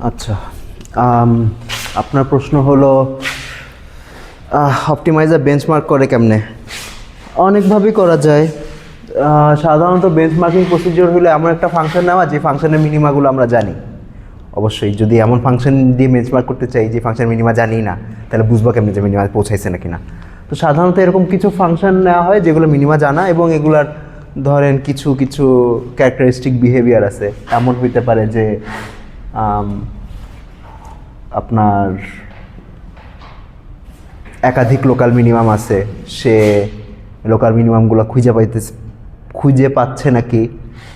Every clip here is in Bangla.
আচ্ছা, আপনার প্রশ্ন হলো অপটিমাইজার বেঞ্চমার্ক করে কেমনে? অনেকভাবেই করা যায়। সাধারণত বেঞ্চমার্কিং প্রসিডিওর হলে এমন একটা ফাংশন নেওয়া যে ফাংশনের মিনিমাগুলো আমরা জানি। অবশ্যই যদি এমন ফাংশন দিয়ে বেঞ্চমার্ক করতে চাই যে ফাংশন মিনিমা জানি না, তাহলে বুঝবো কেমনে যে মিনিমা পৌঁছাইছে নাকি না। তো সাধারণত এরকম কিছু ফাংশন নেওয়া হয় যেগুলো মিনিমা জানা এবং এগুলার ধরেন কিছু কিছু ক্যারেক্টারিস্টিক বিহেভিয়ার আছে। এমন হইতে পারে যে আপনার একাধিক লোকাল মিনিমাম আছে, সে লোকাল মিনিমামগুলো খুঁজে পাচ্ছে নাকি,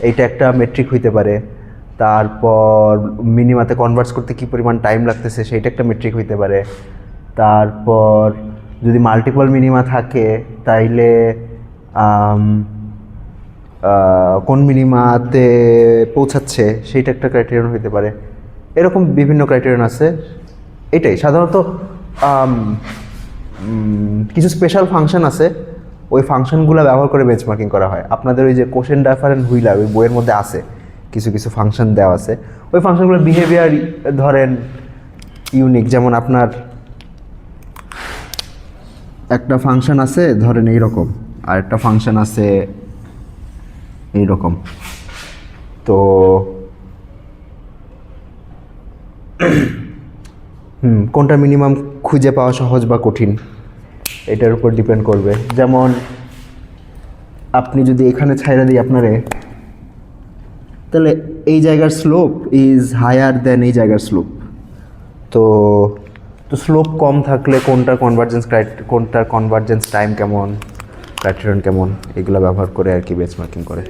এইটা একটা মেট্রিক হইতে পারে। তারপর মিনিমাতে কনভার্স করতে কী পরিমাণ টাইম লাগতেছে সেইটা একটা মেট্রিক হইতে পারে। তারপর যদি মাল্টিপল মিনিমা থাকে তাইলে কোন মিনিমাতে পৌঁছাচ্ছে সেইটা একটা ক্রাইটেরিয়ন হইতে পারে। এরকম বিভিন্ন ক্রাইটেরিয়ন আছে। এটাই সাধারণত কিছু স্পেশাল ফাংশন আছে, ওই ফাংশনগুলো ব্যবহার করে বেঞ্চমার্কিং করা হয়। আপনাদের ওই যে কোশ্চেন ডাইফারেন্ট হুইলার ওই বইয়ের মধ্যে আছে, কিছু কিছু ফাংশন দেওয়া আছে। ওই ফাংশনগুলোর বিহেভিয়ার ধরেন ইউনিক। যেমন আপনার একটা ফাংশন আছে ধরেন এইরকম, আর একটা ফাংশন আছে এইরকম। তো কোনটা মিনিমাম খুঁজে পাওয়া সহজ বা কঠিন এটার উপর ডিপেন্ড করবে। যেমন আপনি যদি এখানে ছাইড়া দিই আপনারে, তাহলে এই জায়গার স্লোপ ইজ হায়ার দেন এই জায়গার স্লোপ। তো স্লোপ কম থাকলে কোনটার কনভার্জেন্স টাইম কেমন, ক্রাইটেরিয়ন কেমন, এগুলো ব্যবহার করে আর কি বেঞ্চমার্কিং করে।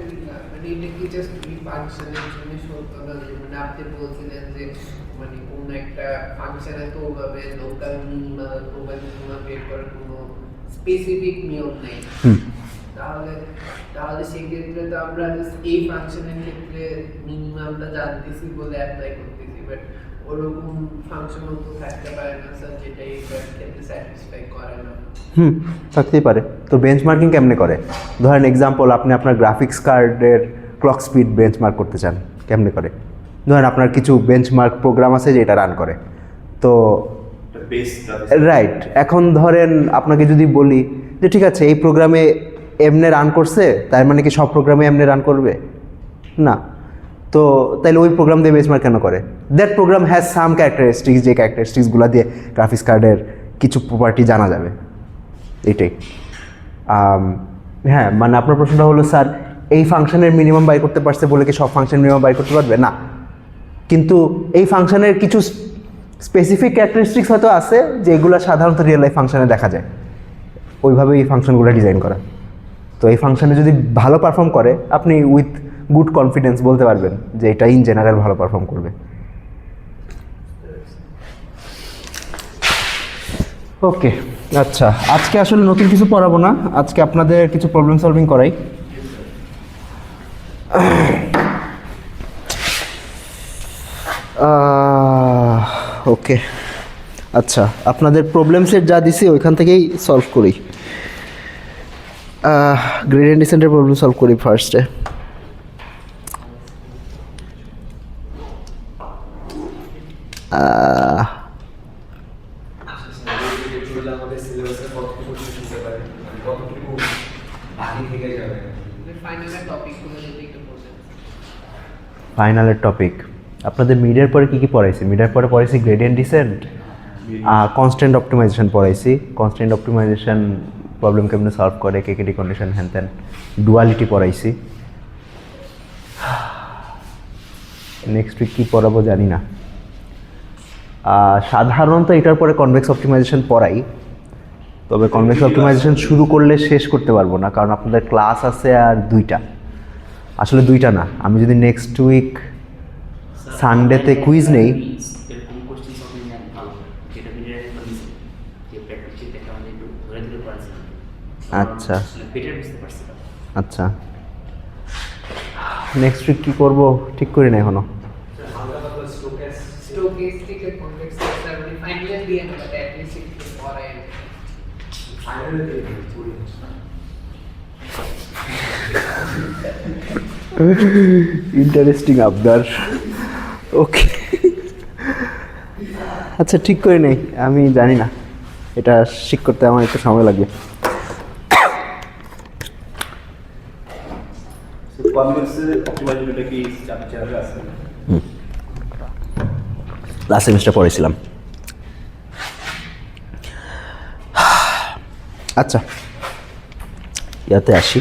স্পেসিফিক নিয়ম নেই, তাহলে সেক্ষেত্রে তো আমরা এই ফাংশনের ক্ষেত্রে মিনিমামটা জানতেছি বলে অ্যাপ্লাই করতেছি, বাট ওরকম ফাংশনও তো থাকতে পারে না স্যার যেটা এই ক্ষেত্রে স্যাটিসফাই করে না। থাকতেই পারে। তো বেঞ্চমার্কিং কেমনে করে? ধরেন এক্সাম্পল, আপনি আপনার গ্রাফিক্স কার্ডের ক্লক স্পিড বেঞ্চমার্ক করতে চান, কেমনে করে? ধরেন আপনার কিছু বেঞ্চমার্ক প্রোগ্রাম আছে যেটা রান করে। তো রাইট, এখন ধরেন আপনাকে যদি বলি যে ঠিক আছে এই প্রোগ্রামে এমনে রান করছে, তার মানে কি সব প্রোগ্রামে এমনে রান করবে না। তো তাহলে ওই প্রোগ্রাম দিয়ে বেঞ্চমার্ক কেন করে? That program has some characteristics, যে ক্যারেক্টারিস্টিক্সগুলো দিয়ে গ্রাফিক্স কার্ডের কিছু প্রপার্টি জানা যাবে। এটাই। হ্যাঁ, মানে আপনার প্রশ্নটা হলো স্যার এই ফাংশনের মিনিমাম বাই করতে পারছে বলে কি সব ফাংশন মিনিমাম বাই করতে পারবে না, কিন্তু এই ফাংশনের কিছু স্পেসিফিক ক্যারেক্টারিস্টিক্স হয়তো আছে যেগুলো সাধারণত রিয়েল লাইফ ফাংশনে দেখা যায়। ওইভাবে এই ফাংশনগুলো ডিজাইন করা। তো এই ফাংশনে যদি ভালো পারফর্ম করে আপনি উইথ গুড কনফিডেন্স বলতে পারবেন যে এটা ইন জেনারেল ভালো পারফর্ম করবে। ওকে, আচ্ছা, আজকে আসলে নতুন কিছু পড়াবো না, আজকে আপনাদের কিছু প্রবলেম সলভিং করাই। ওকে, আচ্ছা, আপনাদের প্রবলেম সেট যা দিছি ওইখান থেকেই সলভ করি। গ্রেডিয়েন্ট ডিসেন্টের প্রবলেম সলভ করি ফার্স্টে। ফাইনালের টপিক আপনাদের মিডের পরে কী কী পড়াইছি? মিডের পরে পড়াইছি গ্রেডিয়েন্ট ডিসেন্ট, কনস্ট্যান্ট অপটিমাইজেশন পড়াইছি। কনস্ট্যান্ট অপটিমাইজেশন প্রবলেম কেমনে সলভ করে, কেকেডি কন্ডিশন, হ্যান ত্যান, ডুয়ালিটি পড়াইছি। নেক্সট উইক কী পড়াবো জানি না। সাধারণত এটার পরে কনভেক্স অপটিমাইজেশন পড়াই, তবে কনভেক্স অপটিমাইজেশন শুরু করলে শেষ করতে পারবো না, কারণ আপনাদের ক্লাস আছে আর দুইটা, আসলে দুইটা না। আমি যদি নেক্সট উইক সানডেতে কুইজ নেই, আচ্ছা আচ্ছা, নেক্সট উইক কী করবো ঠিক করি না এখনো। ইন্টারেস্টিং আবদার। ওকে, আচ্ছা ঠিক করে নেই, আমি জানি না, এটা শিখ করতে আমার একটু সময় লাগবে। লাস্ট সেমিস্টার পড়েছিলাম। আচ্ছা ইয়াতে আসি।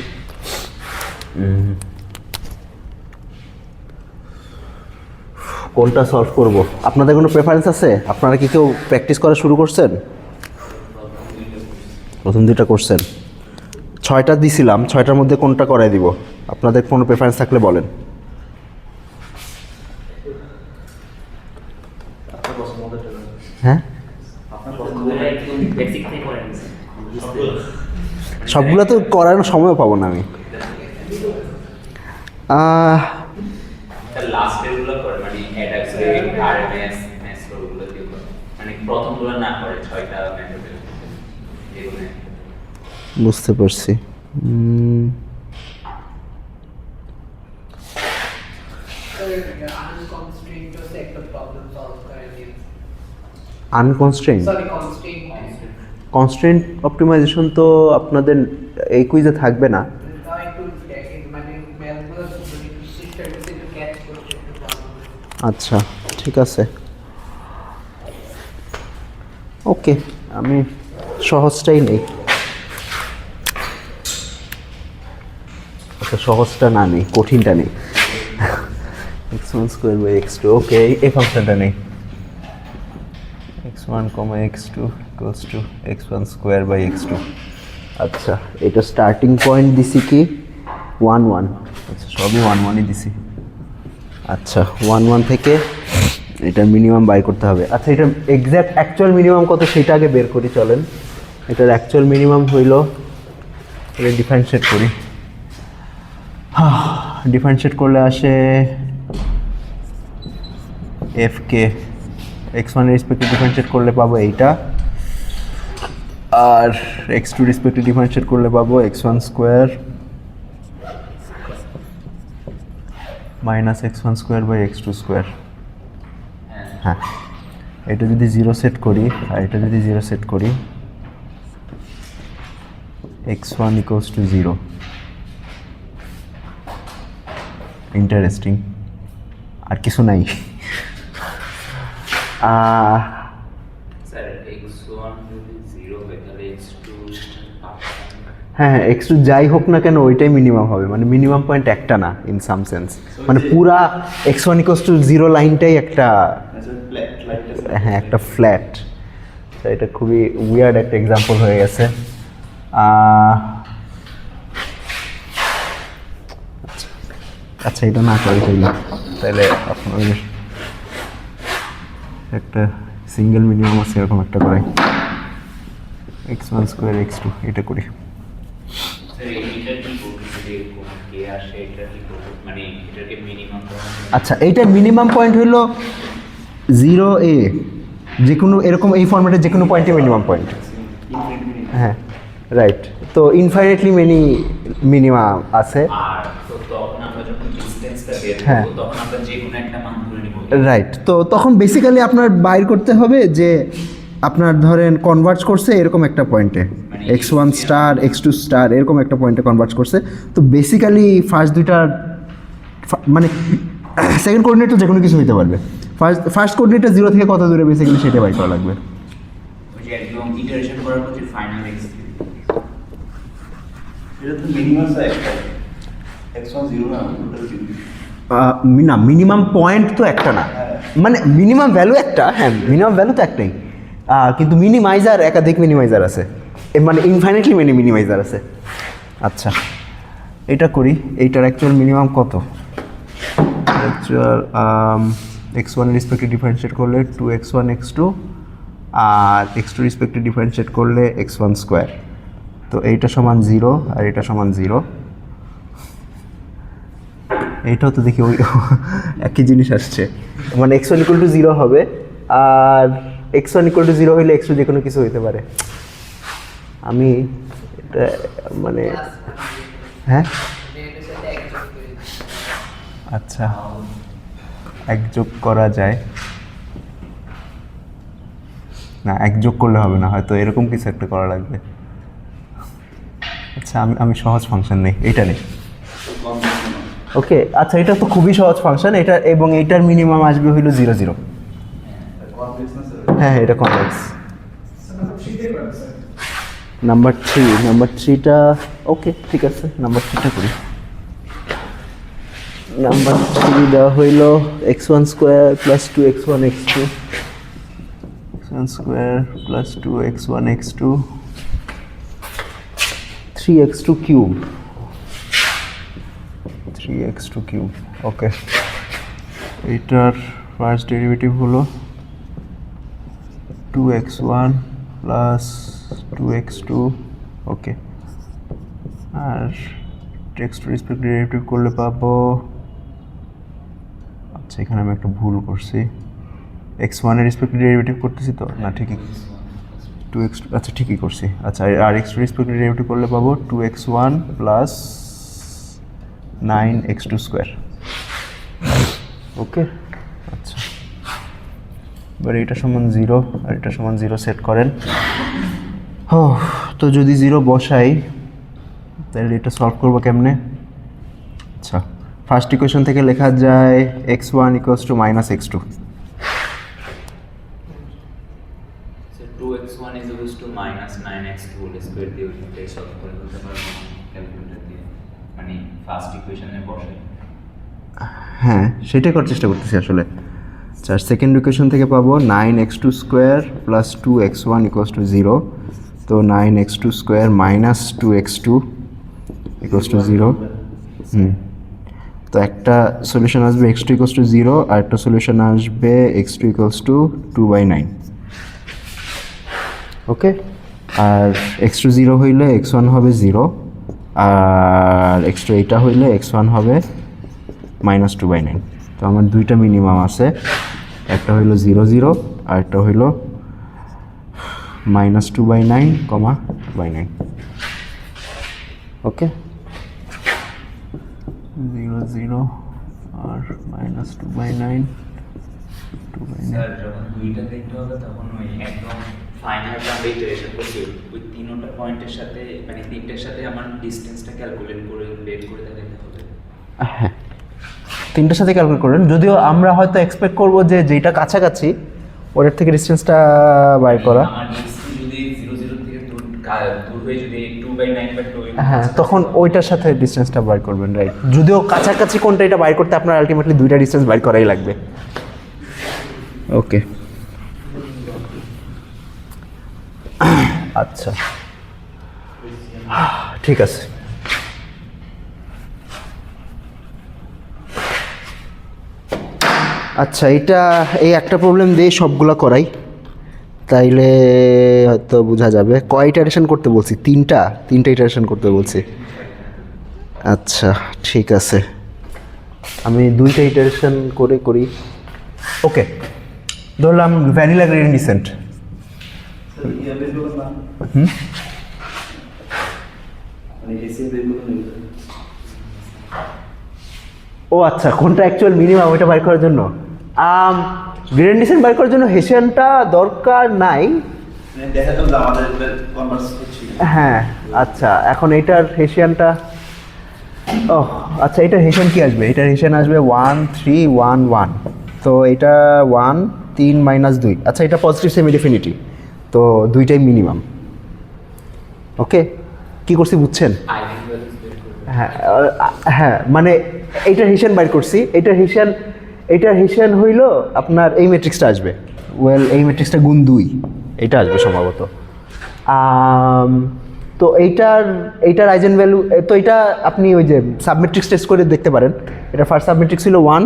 কোনটা সলভ করব? আপনাদের কোনো প্রেফারেন্স আছে? আপনারা কি কেউ প্র্যাকটিস করা শুরু করছেন? প্রথম দুইটা করছেন, 6টা দিছিলাম, 6টার মধ্যে কোনটা করাই দিব? আপনাদের কোনো প্রেফারেন্স থাকলে বলেন। হ্যাঁ, সবগুলো তো করার সময়ও পাবো না আমি। বুঝতে পারছি। আনকনস্ট্রেইনড কনস্ট্রেন্ট অপটিমাইজেশন তো আপনাদের এই কুইজে থাকবে না। আচ্ছা ঠিক আছে, ওকে, আমি সহজটাই নেই। আচ্ছা সহজটা না নেই, কঠিনটা নেই। x1 স্কোয়ার বাই x2, ওকে এই ফাংশনটা নেই। x1, x2 equals to x1 square by x2। আচ্ছা এটা স্টার্টিং পয়েন্ট দিছি কি 1 1, আচ্ছা সবই 1 1ই দিছি। আচ্ছা 1 1 থেকে এটা মিনিমাম বাই করতে হবে। আচ্ছা এটা এক্স্যাক্ট অ্যাকচুয়াল মিনিমাম কত সেটা আগে বের করি চলেন। এটার অ্যাকচুয়াল মিনিমাম হইল, এটা ডিফারেন্সিয়েট করি। ডিফারেন্সিয়েট করলে আসে এফ কে, x1 রেসপেক্টে ডিফারেন্সিয়েট করলে পাবো এইটা, আর x2 রেসপেক্টে ডিফারেন্সিয়েট করলে পাবো x1 square minus x1 square by x2 square. হ্যাঁ এটা যদি 0 সেট করি আর এটা যদি 0 সেট করি, x1 ইকুয়ালস টু 0। ইন্টারেস্টিং, আর কিছু নাই। হ্যাঁ x2 যাই হোক না কেন ওইটাই মিনিমাম হবে, মানে মিনিমাম পয়েন্ট একটা না ইন সাম সেন্স, মানে পুরা x1 ইকুয়ালস টু 0 লাইনটাই একটা, হ্যাঁ একটা ফ্ল্যাট। এটা খুবই উইয়ার্ড একটা এক্সাম্পল হয়ে গেছে। আচ্ছা এটা না করি তাহলে আপনাদের একটা সিঙ্গেল মিনিমাম আছে এরকম একটা করাই, x1 স্কোয়ার x2, এটা করি। আচ্ছা এইটার মিনিমাম পয়েন্ট হইল 0a, যে কোনো এরকম এই ফরম্যাটে যে কোনো পয়েন্টে মিনিমাম পয়েন্ট। হ্যাঁ রাইট, তো ইনফাইনাইটলি মেনি মিনিমাম আছে। হ্যাঁ রাইট, তো তখন বেসিক্যালি আপনার বাইর করতে হবে যে আপনার ধরেন কনভার্জ করছে এরকম একটা পয়েন্টে, x1 স্টার x2 স্টার এরকম একটা পয়েন্টে কনভার্জ করছে। তো বেসিক্যালি ফার্স্ট দুইটা মানে সেকেন্ড কোঅর্ডিনেট তো যে কোনো কিছু হইতে পারবে, ফার্স্ট কোঅর্ডিনেটটা 0 থেকে কত দূরে বেসিক্যালি সেটা বাইর করা লাগবে। না মিনিমাম পয়েন্ট তো একটা না, মানে মিনিমাম ভ্যালু একটা, হ্যাঁ মিনিমাম ভ্যালু তো একটাই, কিন্তু মিনিমাইজার একাধিক মিনিমাইজার আছে, মানে ইনফাইনাইটলি মেনি মিনিমাইজার আছে। আচ্ছা এটা করি, এইটার অ্যাকচুয়াল মিনিমাম কত? অ্যাকচুয়াল x1 রেসপেক্টে ডিফারেন্সিয়েট করলে 2x1 x2, আর x2 রেসপেক্টে ডিফারেন্সিয়েট করলে x1 স্কোয়ার। তো এইটা সমান 0 আর এটা সমান 0। এইটাও তো দেখি ওই একই জিনিস আসছে, মানে x1 ইকুয়াল টু 0 হবে, আর x1 ইকুয়াল টু 0 হইলে x2 যে কোনো কিছু হইতে পারে। আমি এটা মানে হ্যাঁ আচ্ছা এক যোগ করা যায়, না, এক যোগ করলে হবে না, হয়তো এরকম কিছু একটা করা লাগবে। আচ্ছা আমি সহজ ফাংশন নেই, এটা নেই। ওকে, আচ্ছা এটা তো খুবই সহজ ফাংশন, এটা এবং এইটার মিনিমাম আসবে হইলো 0 0। হ্যাঁ এটা কনভেক্স। নাম্বার থ্রিটা ওকে ঠিক আছে, নাম্বার থ্রিটা করি। নাম্বার থ্রি দেওয়া হইল x1 square plus 2x1 x2, x1 square plus 2x1 x2, 3x2 cube, 3x2 cube. Okay, এইটার ফার্স্ট ডেরিভেটিভ হলো 2x1 প্লাস 2x2। ওকে, আর x2 রেসপেক্ট ডেরিভেটিভ করলে পাবো, আচ্ছা এখানে আমি একটা ভুল করছি, x1 এর রেসপেক্ট ডেরিভেটিভ করতেছি তো না, ঠিকই 2x2, আচ্ছা ঠিকই করছি। আচ্ছা আর x2 রেসপেক্ট ডেরিভেটিভ করলে পাবো 2x1 প্লাস 9x2 স্কোয়ার। ওকে, আচ্ছা এবার এটা সমান 0 আর এটা সমান 0 সেট করেন। তো যদি 0 বসাই তাহলে এটা সলভ করবো কেমনে? আচ্ছা ফার্স্ট ইকুয়েশন থেকে লেখা যায় x1 equals to minus x2। 2x1 is equals to minus 9x2 whole square দিয়ে ওইটাই সলভ করে দিতে পারবো ক্যালকুলেটর দিয়ে, মানে ফার্স্ট ইকুয়েশনে বসে। হ্যাঁ সেটাই করার চেষ্টা করতেছি আসলে। আচ্ছা সেকেন্ড ইকুয়েশন থেকে পাবো 9x2 square plus 2x1 equals to 0। তো 9x2 square minus 2x2 equals to 0। তো একটা সলিউশন আসবে x2 ইকুয়ালস টু 0 আর একটা সলিউশন আসবে x2 ইকুয়ালস টু 2/9। ওকে, আর x2 0 হইলে x1 হবে 0 আর x2 এইটা হইলে x1 হবে মাইনাস 2/9। তো আমার দুইটা মিনিমাম আছে, একটা হইলো 0 0 আর একটা হইলো মাইনাস 2/9 কমা 2/9। ওকে, 0 0 আর মাইনাস 2/9 স্যার যখন দুইটা দেখতে হবে তখন ওই একদম ফাইনাল আমরা ইটারেশন করছি ওই তিনটা পয়েন্টের সাথে, মানে তিনটার সাথে আমার ডিসটেন্সটা ক্যালকুলেট করে বের করে দেখাতে হবে। হ্যাঁ তিনটার সাথে ক্যালকুলেট করেন, যদিও আমরা হয়তো এক্সপেক্ট করবো যে যেটা কাছাকাছি ওটার থেকে ডিস্টেন্সটা বাইর করা। আমার ডিসটেন্স যদি 0 0 থেকে দূর হয়ে যদি 2/9 বা 2, হ্যাঁ তখন ওইটার সাথে ডিস্টেন্সটা বাইর করবেন, রাইট। যদিও কাছাকাছি কোনটা এটা বাইর করতে আপনার আলটিমেটলি দুইটা ডিস্টেন্স বাইর করাই লাগবে। ওকে, আচ্ছা ঠিক আছে। আচ্ছা এটা এই একটা প্রবলেম দিয়ে সবগুলো করাই, তাইলে হয়তো বোঝা যাবে। কয় ইটারেশন করতে বলছি? তিনটা ইটারেশন করতে বলছি। আচ্ছা ঠিক আছে, আমি দুইটা ইটারেশন করে করি। ওকে, ধরলাম ভ্যানিলা গ্রেডিয়েন্ট ডিসেন্ট। ও আচ্ছা, কোনটা অ্যাকচুয়াল মিনিমাম ওইটা বাইর করার জন্য গ্রেডিয়েন্ট ডিসেন্ট বাইর করার জন্য হেসিয়ানটা দরকার নাই। হ্যাঁ আচ্ছা, এখন এইটার হেসিয়ানটা, ও আচ্ছা এটার হেসিয়ান কি আসবে? এটার হেসিয়ান আসবে 1 3 1 1। তো এটা 1 3 - 2। আচ্ছা এটা পজিটিভ সেমি ডেফিনিটি, তো দুইটাই মিনিমাম। ওকে, কি করছি বুঝছেন? হ্যাঁ হ্যাঁ, মানে এইটার হিসান বাইর করছি, এইটার হিসান হইল আপনার এই ম্যাট্রিক্সটা আসবে, এই ম্যাট্রিক্সটা গুণ 2 এইটা আসবে সম্ভবত। তো এইটার আইজেন ভ্যালু, তো এটা আপনি ওই যে সাবমেট্রিক্স টেস্ট করে দেখতে পারেন। এটা ফার্স্ট সাবমেট্রিক্স ছিল 1,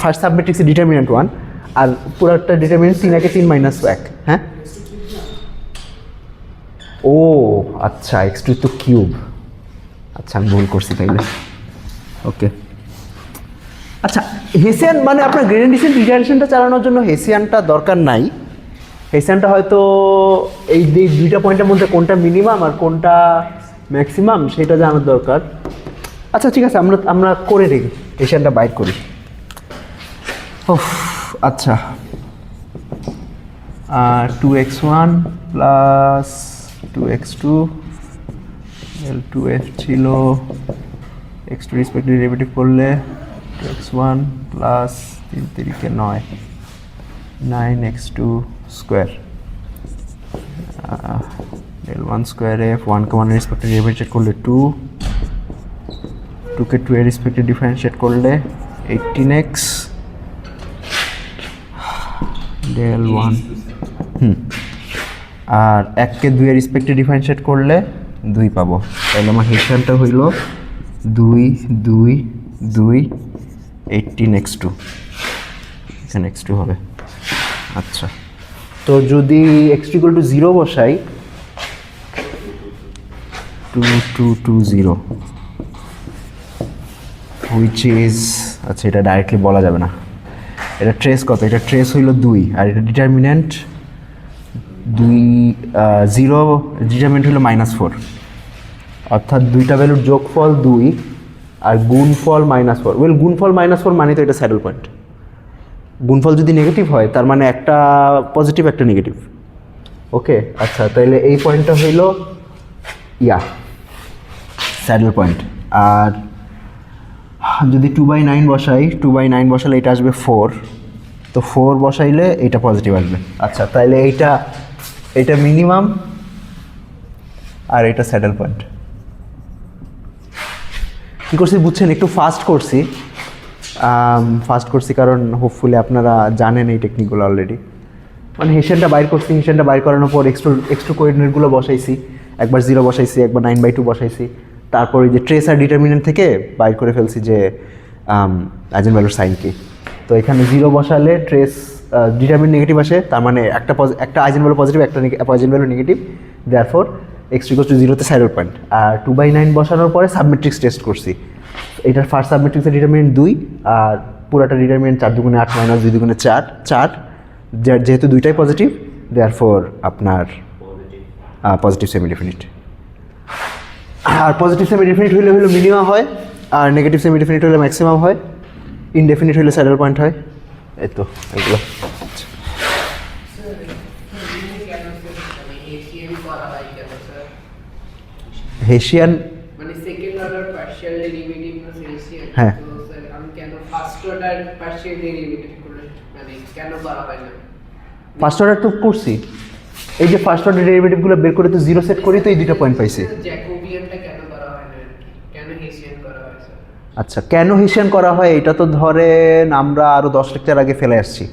ফার্স্ট সাবমেট্রিক্সের ডিটারমিনেন্ট 1 আর পুরোটা ডিটারমিনেন্ট 3 একে 3 - 1। হ্যাঁ, ও আচ্ছা x2 তো কিউব, আচ্ছা আমি ভুল করছি তাইলে। ওকে, আচ্ছা হেসিয়ান মানে আপনার গ্রেডিয়েন্ট ডিসেন্ট ইটারেশনটা চালানোর জন্য হেসিয়ানটা দরকার নাই। হেসিয়ানটা হয়তো এই দুইটা পয়েন্টের মধ্যে কোনটা মিনিমাম আর কোনটা ম্যাক্সিমাম সেটা জানার দরকার। আচ্ছা ঠিক আছে, আমরা করে দেখি, হেসিয়ানটা বাইর করি। আচ্ছা 2x1 প্লাস 2x2 L2f ছিল x2 রেসপেক্টিভ ডেরিভেটিভ করলে 2x1 প্লাস 3 3 কে 9 9x2 square L1 square f 1 কে 1 রেসপেক্টিভ ডেরিভেটিভ করলে 2 2 কে 2 এর রেসপেক্টিভ ডিফারেন্সিয়েট করলে 18x del 1 আর 1 কে 2 এর রেসপেক্টিভ ডিফারেন্সিয়েট করলে 2 পাবো। তাহলে আমার হেশিয়ানটা হইল 2 2 2 18x2, এখানে x2 হবে। আচ্ছা, তো যদি x2 = 0 বসাই 2220 which is, আচ্ছা এটা ডাইরেক্টলি বলা যাবে না, এটা ট্রেস কত, এটা ট্রেস হইল 2 আর এটা ডিটারমিনেন্ট 2 0 ডিটারমিনেন্ট হইল -4, অর্থাৎ দুইটা ভ্যালুর যোগফল 2 আর গুণফল -4। ওয়েল গুণফল -4 মানে তো এটা স্যাডল পয়েন্ট। গুণফল যদি নেগেটিভ হয় তার মানে একটা পজিটিভ একটা নেগেটিভ। ওকে, আচ্ছা তাহলে এই পয়েন্টটা হইল স্যাডল পয়েন্ট। আর যদি 2/9 বসাই, 2/9 বসালে এটা আসবে 4, তো 4 বসাইলে এটা পজিটিভ আসবে। আচ্ছা তাহলে এইটা মিনিমাম আর এটা স্যাডল পয়েন্ট। কী করছি বুঝছেন? একটু ফাস্ট করছি কারণ হোপফুলি আপনারা জানেন এই টেকনিকগুলো অলরেডি। মানে হেশিয়ানটা বাইর করছি, হেশিয়ানটা বাইর করানোর পর এক্সট্রা কোঅর্ডিনেটগুলো বসাইছি, একবার 0 বসাইছি, একবার 9/2 বসাইছি, তারপর এই যে ট্রেস আর ডিটারমিনেন্ট থেকে বাইর করে ফেলছি যে আইজেন ভ্যালুর সাইন কি। তো এখানে 0 বসালে ট্রেস ডিটারমিনেন্ট নেগেটিভ আসে, তার মানে একটা আইজেন ভ্যালু পজিটিভ, একটা eigen value negative, therefore x = 0 saddle point. আর 2/9 বসানোর পরে সাবমেট্রিক্স টেস্ট করছি, এটার ফার্স্ট সাবমেট্রিক্সের ডিটারমিনেন্ট 2 আর পুরাটা ডিটারমিনেন্ট 4 × 8 - 2 × 4 4, যেহেতু দুইটাই পজিটিভ দেয়ারফর আপনার পজিটিভ সেমি ডেফিনিট। আর পজিটিভ সেমি ডেফিনিট হইলে মিনিমাম হয়, আর নেগেটিভ সেমি ডেফিনিট হলে ম্যাক্সিমাম হয়, ইনডেফিনিট হইলে স্যাডল পয়েন্ট হয়। এই তো এগুলো। হেশিয়ান মানে সেকেন্ড অর্ডার পার্শিয়াল ডেরিভেটিভ না হেশিয়ান, হ্যাঁ, তো স্যার আমি কেন ফার্স্ট অর্ডার পার্শিয়াল ডেরিভেটিভ করে মানে কেন করা হয় না? ফার্স্ট অর্ডার তো করছি, এই যে ফার্স্ট অর্ডার ডেরিভেটিভগুলো বের করে তো 0 সেট করি, তো এই দুটো পয়েন্ট পাইছি। জ্যাকোবিয়ানটা কেন করা হয় না, কেন হেশিয়ান করা হয় স্যার? আচ্ছা, কেন হেশিয়ান করা হয় এটা তো ধরেন আমরা আরও 10 লেকচার আগে ফেলে আসছি,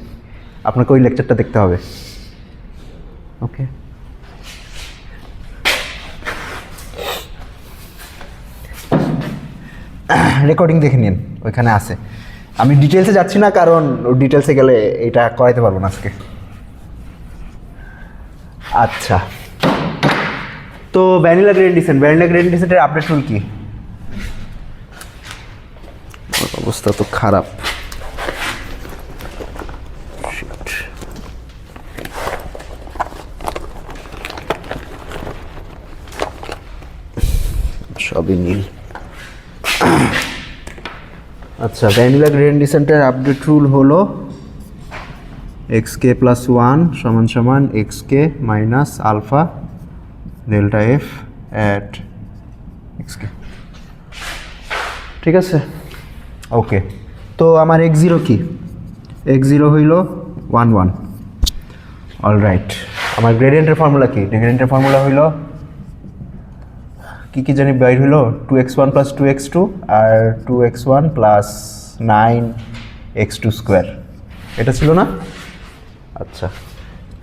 আপনাকে ওই লেকচারটা দেখতে হবে। ওকে, রেকর্ডিং দেখে নিন, ওইখানে আছে। আমি ডিটেলসে যাচ্ছি না কারণ ডিটেলসে গেলে এটা করাইতে পারবো না আজকে। আচ্ছা, তো ভ্যানিলা গ্রেডিয়েন্টের আপডেট রুল কি? অবস্থা তো খারাপ। সবই নীল। আচ্ছা, ভ্যানিলা গ্রেডিয়েন্ট ডিসেন্টের আপডেট রুল হলো xk + 1 = xk - alpha delta f at xk। ঠিক আছে, ওকে। তো আমার x0 কি? x0 হইল 1 1। অলরাইট, আমার গ্রেডিয়েন্টের ফর্মুলা কি? গ্রেডিয়েন্টের ফর্মুলা হইল কি জানি বাইর হইল 2x1 + 2x2 আর 2x1 + 9x2 স্কোয়ার, এটা ছিল না? আচ্ছা,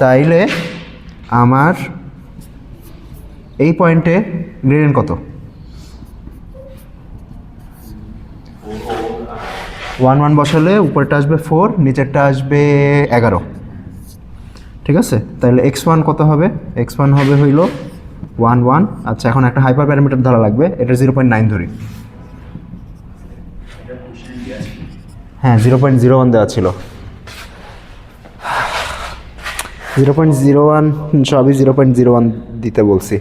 তাইলে আমার এই পয়েন্টে গ্রেডিয়েন্ট কত? 1 1 বসালে উপরটা আসবে 4, নিচেরটা আসবে 11। ঠিক আছে, তাহলে x1 কত হবে? x1 হবে হইল 1 1। আচ্ছা, এখন একটা হাইপার প্যারামিটার ধরা লাগবে, এটা 0.9 ধরি। হ্যাঁ, 0.01 দেওয়া ছিল। 0.01 সবই 0.01 দিতে বলছি।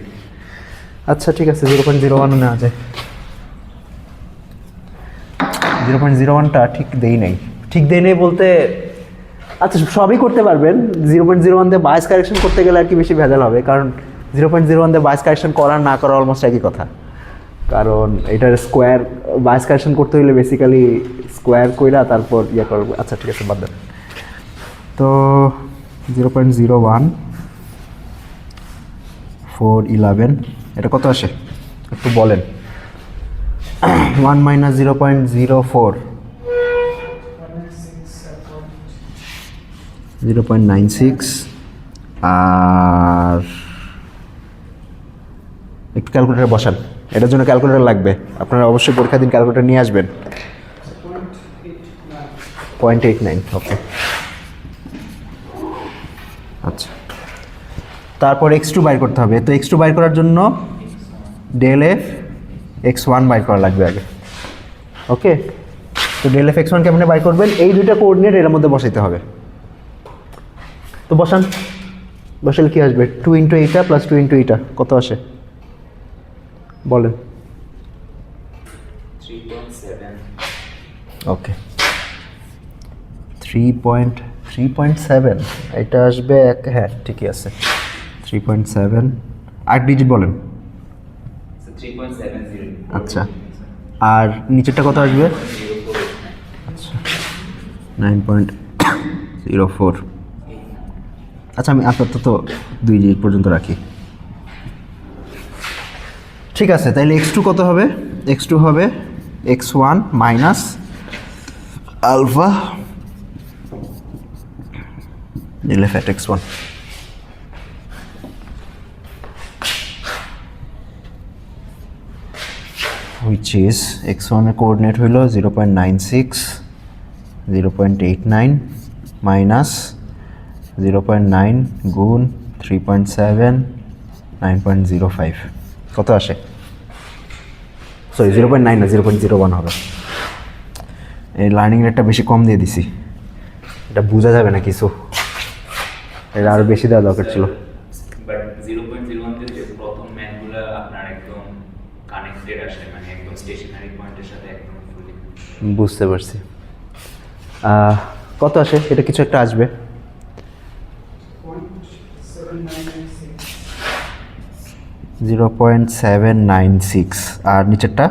আচ্ছা ঠিক আছে, 0.01 নেওয়া যায়। 0.01টা ঠিক দেই নাই বলতে আচ্ছা সবই করতে পারবেন, 0.01 দিয়ে বায়াস কারেকশন করতে গেলে আর কি বেশি ভেজাল হবে, কারণ 0.01 দিয়ে বায়াস কারেকশন করা না করা অলমোস্ট একই কথা, কারণ এটার স্কোয়ার বায়াস কারেকশন করতে হলে বেসিক্যালি স্কোয়ার কইরা তারপর ইয়ে করবো। আচ্ছা ঠিক আছে বাদ দেন। তো 0.01 411 এটা কত আসে একটু বলেন। 1 মাইনাস 0.04 0.96 আর একটু ক্যালকুলেটার বসান, এটার জন্য ক্যালকুলেটার লাগবে, আপনারা অবশ্যই পরীক্ষা দিন ক্যালকুলেটার নিয়ে আসবেন। 0.89 ওকে। আচ্ছা তারপর x2 বাইর করতে হবে, তো x2 বাইর করার জন্য ডেল এফ x1 বাইর করা লাগবে আগে। ওকে, তো ডেল এফ x1 কেমনে বাইর করবেন, এই দুইটা কোঅর্ডিনেট এর মধ্যে বসাইতে হবে। তো বসান, বসালে কি আসবে, 2 ইন্টু এইটা প্লাস 2 ইন্টু এইটা কত আসে বলেন। 3.7 ওকে 3.7 এটা আসবে হ্যাঁ ঠিকই আছে 3.7 8 ডিজিট বলেন। 3.70 আচ্ছা আর নিচেরটা কত আসবে, আচ্ছা 9.04। আচ্ছা আমি আপাতত 2 ডিজিট পর্যন্ত রাখি। ঠিক আছে তাইলে x2 কত হবে, x2 হবে x1 minus alpha del F at x1, which is x1 এর কোঅর্ডিনেট হইল 0.96 0.89 মাইনাস 0.9 গুণ 3.7 9.05 কত আসে, সরি 0.9 না 0.01 হবে। এই লার্নিং রেটটা বেশি কম দিয়ে দিছি, এটা বোঝা যাবে না কিছু, এটা আরও বেশি দেওয়া দরকার ছিল। বাট 0.01 তে যে প্রথম ম্যাথগুলো আপনার একদম কানেক্টেড আসে, মানে একদম স্টেশনারি পয়েন্টের সাথে একদম ফুলি। বুঝতে পারছি। কত আসে, এটা কিছু একটা আসবে 0.796 আর নিচেরটা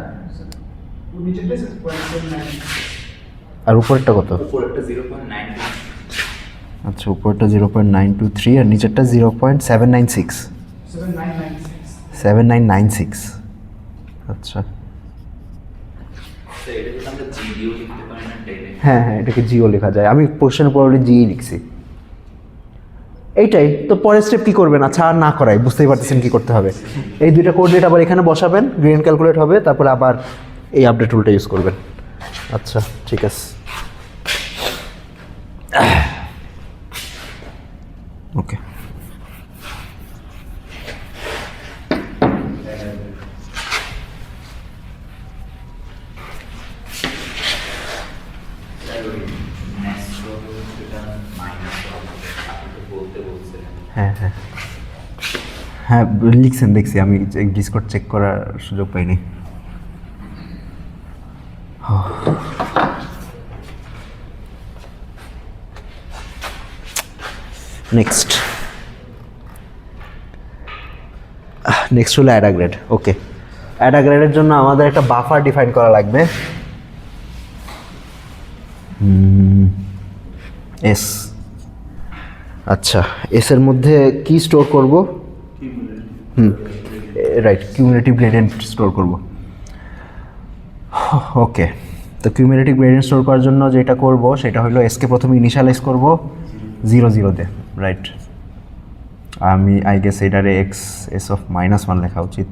আর উপরেরটা কত, উপরেরটা 0.9, আচ্ছা উপরেরটা 0.923 আর নিচেরটা 0.796 7996। আচ্ছা তো এটা যদি আমরা জিডিও লিখতে পারি না টেনে। হ্যাঁ হ্যাঁ এটাকে জিও লেখা যায়, আমি কোশ্চেনের পরে জি লিখছি। এইটাই তো, পরের স্টেপ কী করবেন, আচ্ছা আর না করাই বুঝতেই পারতেছেন কী করতে হবে। এই দুইটা কোঅর্ডিনেট আবার এখানে বসাবেন, গ্রেডিয়েন্ট ক্যালকুলেট হবে, তারপরে আবার এই আপডেট টুলটা ইউজ করবেন। আচ্ছা ঠিক আছে ওকে। হ্যাঁ হ্যাঁ হ্যাঁ লিখছেন দেখছি, আমি ডিসকর্ড চেক করার সুযোগ পাইনি। নেক্সট হলো অ্যাডাগ্রেড। ওকে অ্যাডাগ্রেডের জন্য আমাদের একটা বাফার ডিফাইন করা লাগবে, এস। আচ্ছা এস এর মধ্যে কি স্টোর করব, রাইট কিউমুলেটিভ গ্রেডিয়েন্ট স্টোর করব। ওকে তো কিউমুলেটিভ গ্রেডিয়েন্ট স্টোর করার জন্য যেটা করব সেটা হলো এসকে প্রথমে ইনিশিয়ালাইজ করব 0 0 রাইট। আমি আই গেস এটারে এক্স এস অফ -1 লেখা উচিত।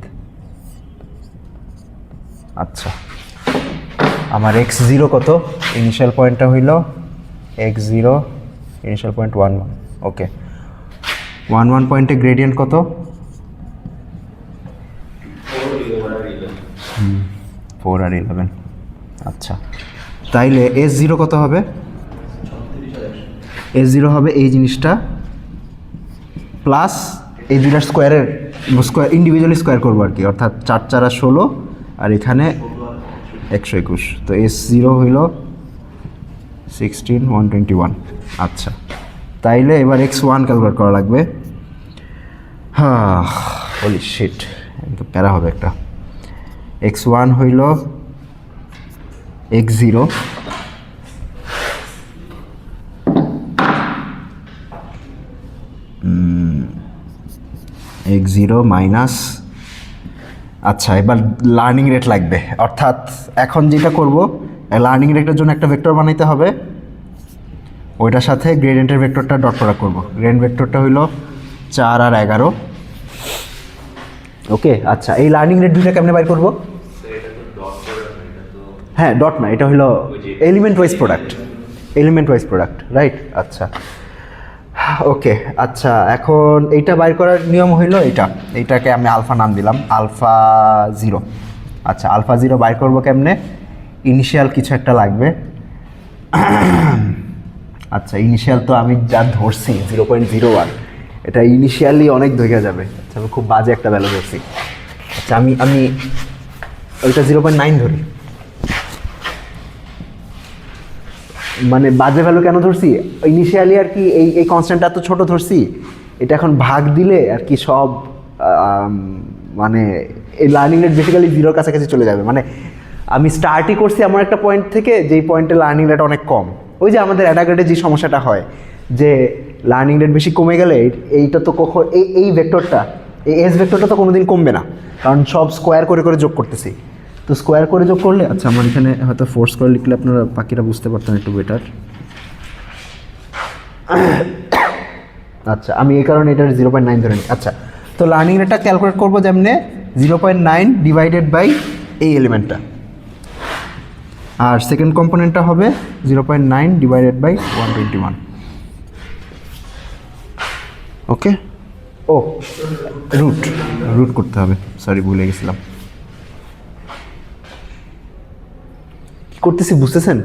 আচ্ছা আমার x0 কত, ইনিশিয়াল পয়েন্টটা হইল x0 ইনিশিয়াল পয়েন্ট 1 1। ওকে 1 1 পয়েন্টে গ্রেডিয়েন্ট কত, 4 আর 11। আচ্ছা তাইলে s0 কত হবে, s0 হবে এই জিনিসটা প্লাস এই দুইটার স্কোয়ারের স্কোয়ার ইন্ডিভিজুয়ালি স্কোয়ার করবো আর কি, অর্থাৎ 4 4 16 আর এখানে 121। তো s0 হইল 121 আচ্ছা, তাইলে এবার x1 ক্যালকুলেট করা লাগবে। হ্যাঁ, হোলি শিট, তো প্যারা হবে একটা। x1 হইল x0 x0 মাইনাস, আচ্ছা এবার লার্নিং রেট লাগবে, অর্থাৎ এখন যেটা করব লার্নিং রেটের জন্য একটা ভেক্টর বানাইতে হবে, ওইটার সাথে গ্রেডিয়েন্টের ভেক্টরটা ডট প্রোডাক্ট করব। গ্রেডিয়েন্ট ভেক্টরটা হইল 4 আর 11। ওকে আচ্ছা, এই লার্নিং রেট দুইটা কেমনে বাইর করব? হ্যাঁ, ডট না, এটা হলো element wise product, element wise product, right. আচ্ছা ওকে আচ্ছা, এখন এইটা বাইর করার নিয়ম হইল এইটাকে আমি আলফা নাম দিলাম, আলফা 0। আচ্ছা, আলফা 0 বাইর করবো কেমনে? ইনিশিয়াল কিছু একটা লাগবে। আচ্ছা, ইনিশিয়াল তো আমি যা ধরছি 0.01, এটা ইনিশিয়ালি অনেক ধরে যাবে। আচ্ছা, আমি খুব বাজে একটা ভ্যালু ধরছি। আচ্ছা, আমি ওইটা 0.9 ধরি। মানে বাজে ভ্যালু কেন ধরছি? ইনিশিয়ালি আর কি এই কনস্ট্যান্টটা এত ছোট ধরছি, এটা এখন ভাগ দিলে আর কি সব মানে এই লার্নিং রেট বেসিক্যালি 0-র কাছাকাছি চলে যাবে। মানে আমি স্টার্টই করছি এমন একটা পয়েন্ট থেকে যেই পয়েন্টে লার্নিং রেট অনেক কম। ওই যে আমাদের অ্যাডাগ্রেডে যে সমস্যাটা হয় যে লার্নিং রেট বেশি কমে গেলে এইটা তো কখন এই ভেক্টরটা, এই এস ভেক্টরটা তো কোনোদিন কমবে না, কারণ সব স্কোয়ার করে করে যোগ করতেছি। তো স্কোয়ার করে যোগ করলে, আচ্ছা আমার এখানে হয়তো 4 স্কোয়ার লিখলে আপনারা বাকিটা বুঝতে পারতেন একটু বেটার। আচ্ছা, আমি এই কারণে এটার 0.9 ধরে নিই। আচ্ছা, তো লার্নিং রেটটা ক্যালকুলেট করবো যেমনে 0.9 ডিভাইডেড বাই এই এলিমেন্টটা, আর সেকেন্ড কম্পোনেন্টটা হবে 0.9 ডিভাইডেড বাই 121। ওকে, ও রুট করতে হবে, সরি ভুলে গেছিলাম। করতেছি বুঝতেছেন?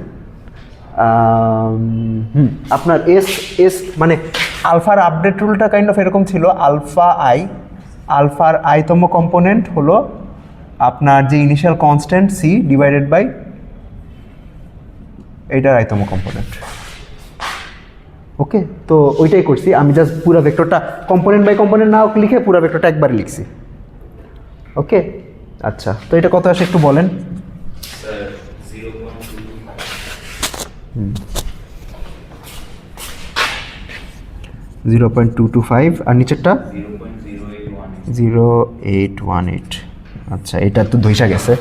আপনার এস মানে আলফার আপডেট রুলটা কাইন্ড অফ এরকম ছিল, আলফার আইতম কম্পোনেন্ট হলো আপনার যে initial constant C divided by এইটার আইতম কম্পোনেন্ট। ওকে, তো ওইটাই করছি আমি, জাস্ট পুরো ভেক্টরটা কম্পোনেন্ট বাই কম্পোনেন্ট না লিখে পুরো ভেক্টরটা একবারে লিখছি। ওকে আচ্ছা, তো এটা কত আসে একটু বলেন। 0.225 আর নিচেরটা 0.0818। আচ্ছা, এটা তো ধইসা গেছে।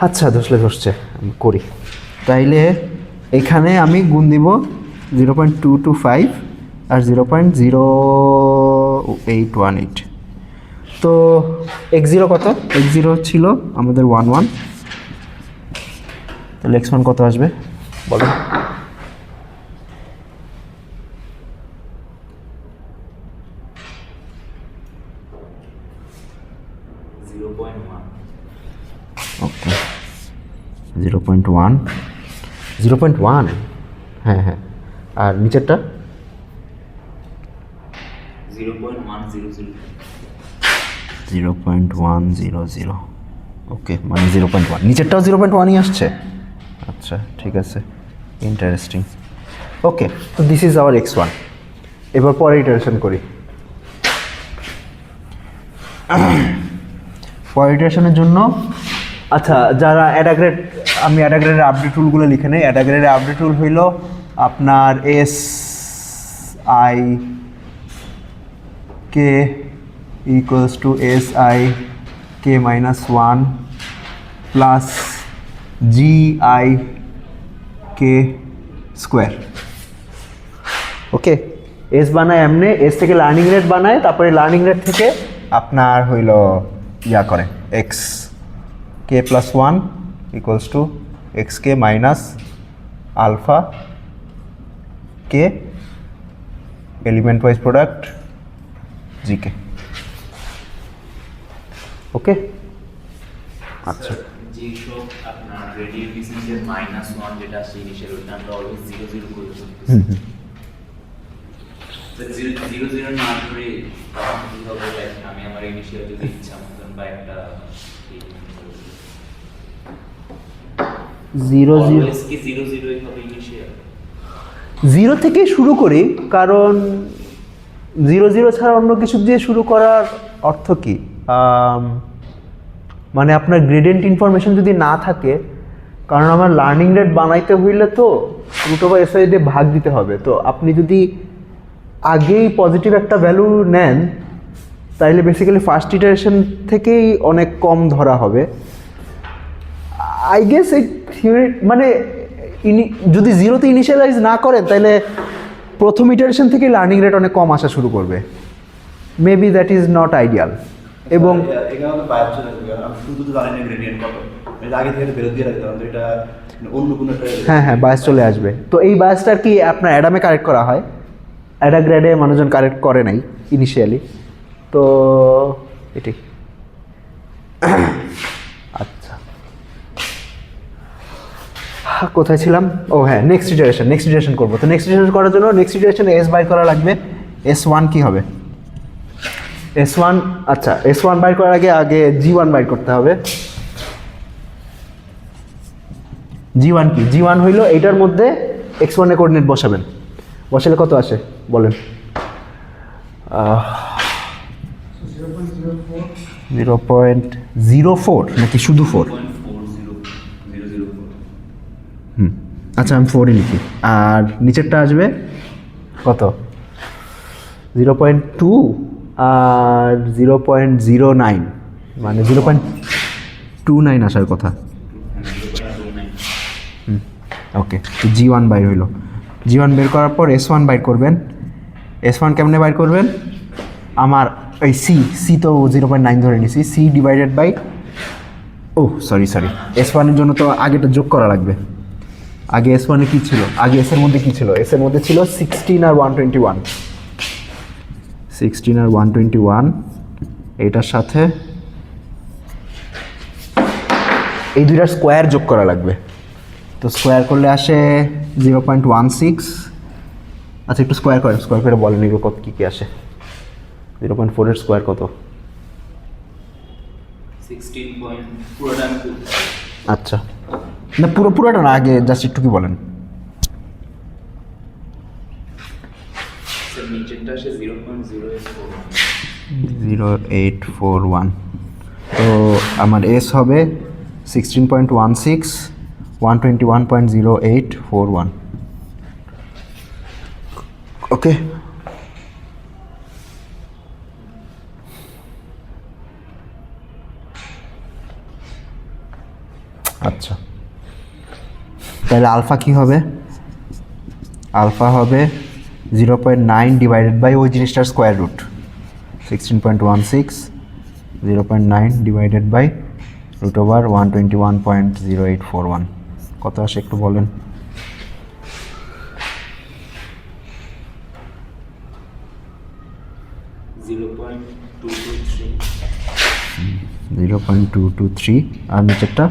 আচ্ছা, ধসছে, আমি করি। তাইলে এখানে আমি গুণ দিব 0.225 আর 0.0818। তো x0 কত? x0 ছিল আমাদের 11, তাহলে x1 কত আসবে বলো? ওকে, 0.1, হ্যাঁ হ্যাঁ, আর নিচেরটা 0.100। ওকে, মানে 0.1, নিচেরটাও 0.1ই আসছে। আচ্ছা ঠিক আছে, ইন্টারেস্টিং। ওকে, তো দিস ইজ আওয়ার x1। এবার পরে ইটারেশন করি। পরের ইটারেশনের জন্য আচ্ছা, যারা অ্যাডাগ্রেড, আমি অ্যাডাগ্রেডের আপডেট রুলগুলো লিখে নেই। অ্যাডাগ্রেডের আপডেট রুল হইল আপনার S I K equals to S I K minus 1 plus G I K square. Okay, S বানায় এমনি, এস থেকে লার্নিং রেট বানায়, তারপরে লার্নিং রেট থেকে আপনার হইল ইয়া করে x k plus 1 equals to x k minus alpha k element wise product g k. Okay আচ্ছা, যেসব আপনার রেডিয়াল ডিসটেন্সের -1 যেটা আসছে ইনিশিয়াল, ওটা আমরা অলওয়েজ 0 0 করে দিই। তো 0 0 না ধরে তখন কি হবে? আমি আমার ইনিশিয়াল যদি ইচ্ছা মতন বা একটা 0 0 কি 0 0 হবে ইনিশিয়াল জিরো থেকে শুরু করি, কারণ জিরো জিরো ছাড়া অন্য কিছু দিয়ে শুরু করার অর্থ কি? মানে আপনার গ্রেডিয়েন্ট ইনফরমেশন যদি না থাকে, কারণ আমার লার্নিং রেট বানাইতে হইলে তো √SY দিয়ে ভাগ দিতে হবে। তো আপনি যদি আগেই পজিটিভ একটা ভ্যালু নেন, তাইলে বেসিক্যালি ফার্স্ট ইটারেশন থেকেই অনেক কম ধরা হবে। আই গেস এই থিওরি মানে যদি জিরোতে ইনিশিয়ালাইজ না করেন, তাহলে প্রথম ইটারেশন থেকে লার্নিং রেট অনেক কম আসা শুরু করবে। Maybe that is not ideal. এবং এখানে তো বায়াস চলে আসবে, আমি শুধু তো জানি না গ্রেডিয়েন্ট কত, আগে থেকে বেরো দিয়ে রাখতাম, তো এটা অন্য কোনো একটা হ্যাঁ বায়াস চলে আসবে। তো এই বায়াসটা কি আপনার অ্যাডামে কারেক্ট করা হয়, অ্যাডা গ্রেডে মানুষজন কারেক্ট করে নাই ইনিশিয়ালি, তো এটাই। আচ্ছা, কোথায় ছিলাম? ও হ্যাঁ, নেক্সট ইটারেশন করবো। তো নেক্সট ইটারেশন করার জন্য নেক্সট ইটারেশনে এস বাই করা লাগবে। S1 কি হবে? S1, আচ্ছা S1 বাইর করার আগে G1 বাইর করতে হবে। G1 কি? G1 হইল এইটার মধ্যে x1 এর কোঅর্ডিনেট বসাবেন। বসালে কত আসে বলেন? 0.04 নাকি শুধু 4? আচ্ছা আমি 4ই লিখি। আর নিচেরটা আসবে কত? 0.2 আর 0.09, মানে 0.29 আসার কথা। ওকে, তো G1 বাইর হইল। G1 বের করার পর S1 বাইর করবেন। S1 কেমনে বাইর করবেন? আমার এই সি তো 0.9 ধরে নিছি, C ডিভাইডেড বাই, ও সরি S1 এর জন্য তো আগেটা যোগ করা লাগবে। আগে S1 এ কী ছিল? আগে S এর মধ্যে কী ছিল? S এর মধ্যে ছিল 16 আর 121। 16 আর 121, এইটার সাথে এই দুইটার স্কোয়ার যোগ করা লাগবে। তো স্কোয়ার করলে আসে 0.16। আচ্ছা একটু স্কোয়ার করে বলেন এগুলো কত কী আসে। 0.4 এর স্কোয়ার কত? 16 আচ্ছা না, পুরোটা না, আগে জাস্ট একটু কি বলেন। নিচেরটা আসে 0.0841। 0841। তো আমার এস হবে 16.16, 121.0841। ওকে, আচ্ছা তাহলে আলফা কি হবে? আলফা হবে 0.9 ডিভাইডেড বাই ওই জিনিসটার স্কোয়ার রুট। 16.16, 0.9 divided by √121.0841। কত আসে একটু বলেন? 0.223। আর নিচেরটা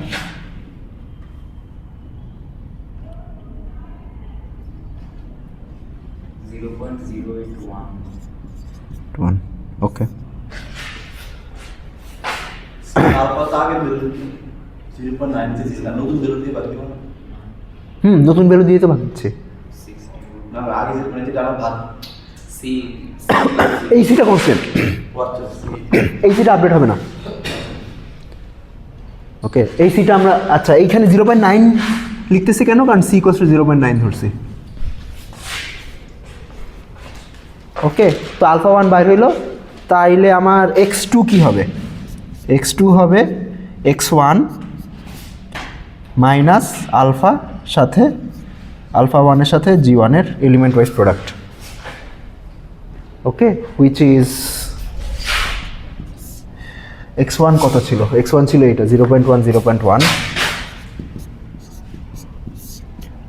0.081। ওকে, নতুন ভ্যালু দিয়ে তো ভাগ দিচ্ছে। এই সিটা কনস্ট্যান্ট, এই সিটা আপডেট হবে না। ওকে, এই সিটা আমরা, আচ্ছা এইখানে 0.9 লিখতেছি কেন? কারণ C = 0.9 ধরছি। ওকে, তো আলফা 1 বাইর হইল। তাইলে আমার x2 কি হবে? x2 হবে x1 মাইনাস আলফা সাথে আলফা 1 এর সাথে G1 এর element wise product. Okay, which is x1 কত ছিল? x1 ছিল এটা 0.1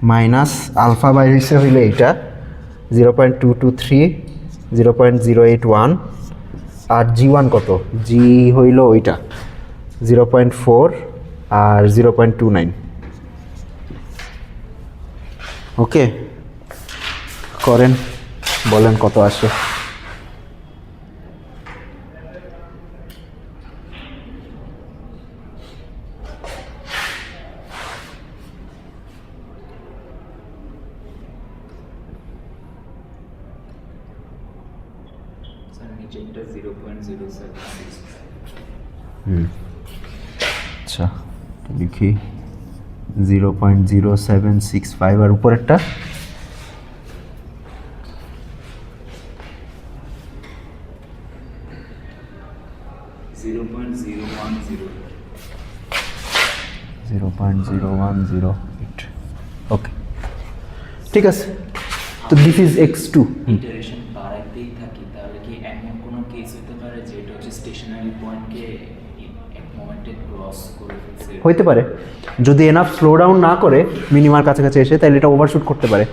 মাইনাস আলফা বাই হইছে হইলে এইটা 0.223, 0.081। আর G1 কত? G হইল ওইটা 0.4 আর 0.29। ওকে, করেন, বলেন কত আসে। স্যার নিচেরটা 0.0765। আচ্ছা তো লিখি 0.0765 আর উপরেরটা 0.0108 ওকে ঠিক আছে তো দিস ইজ x2 ইটারেশন বাড়াইতেই থাকি তাহলে কি এমন কোনো কেস হতে পারে যে এটা হচ্ছে স্টেশনারি পয়েন্টকে এক মোমেন্টে ক্রস করে ফেলছে? হইতে পারে যদি এনাফ স্লো ডাউন না করে মিনিমার কাছাকাছি এসে তাহলে এটা ওভারশুট করতে পারে,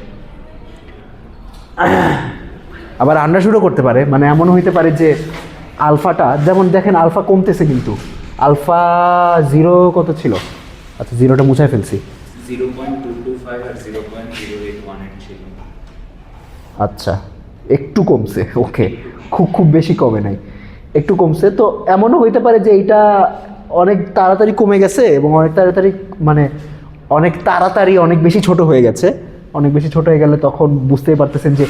আবার আন্ডারশুটও করতে পারে। মানে এমন হইতে পারে যে আলফাটা যেমন দেখেন আলফা কমতেছে কিন্তু আলফা 0 কত ছিল, আচ্ছা 0টা মুছায় ফেলছি, 0.225 আর 0.0818 ছিল। আচ্ছা একটু কমছে, ওকে খুব বেশি কমে নাই, একটু কমছে। তো এমনও হইতে পারে যে এইটা অনেক তাড়াতাড়ি কমে গেছে এবং অনেক তাড়াতাড়ি মানে অনেক তাড়াতাড়ি অনেক বেশি ছোট হয়ে গেছে। অনেক বেশি ছোট হয়ে গেলে তখন বুঝতেই পারতেছেন যে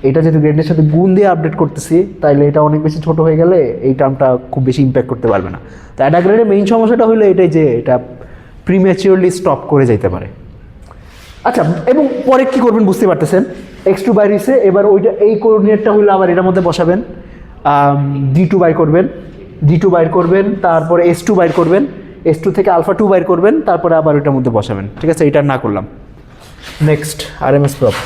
এটা যেহেতু গ্রেডের সাথে গুণ দিয়ে আপডেট করতেছি তাইলে এটা অনেক বেশি ছোট হয়ে গেলে এই টার্মটা খুব বেশি ইম্প্যাক্ট করতে পারবে না। তো অ্যাডা গ্রেডের মেইন সমস্যাটা হলো এটাই যে এটা প্রিম্যাচিওরলি স্টপ করে যেতে পারে। আচ্ছা এবং পরে কী করবেন বুঝতে পারতেছেন, x2 বাইর হয়েছে, এবার ওইটা এই কোঅর্ডিনেটটা হইলো আবার এটার মধ্যে বসাবেন, d2 বাইর করবেন, d2 বাইর করবেন, তারপরে s2 বাইর করবেন, s2 থেকে আলফা 2 বাইর করবেন, তারপরে আবার ওইটার মধ্যে বসাবেন। ঠিক আছে, এটা না করলাম। Next RMS prop.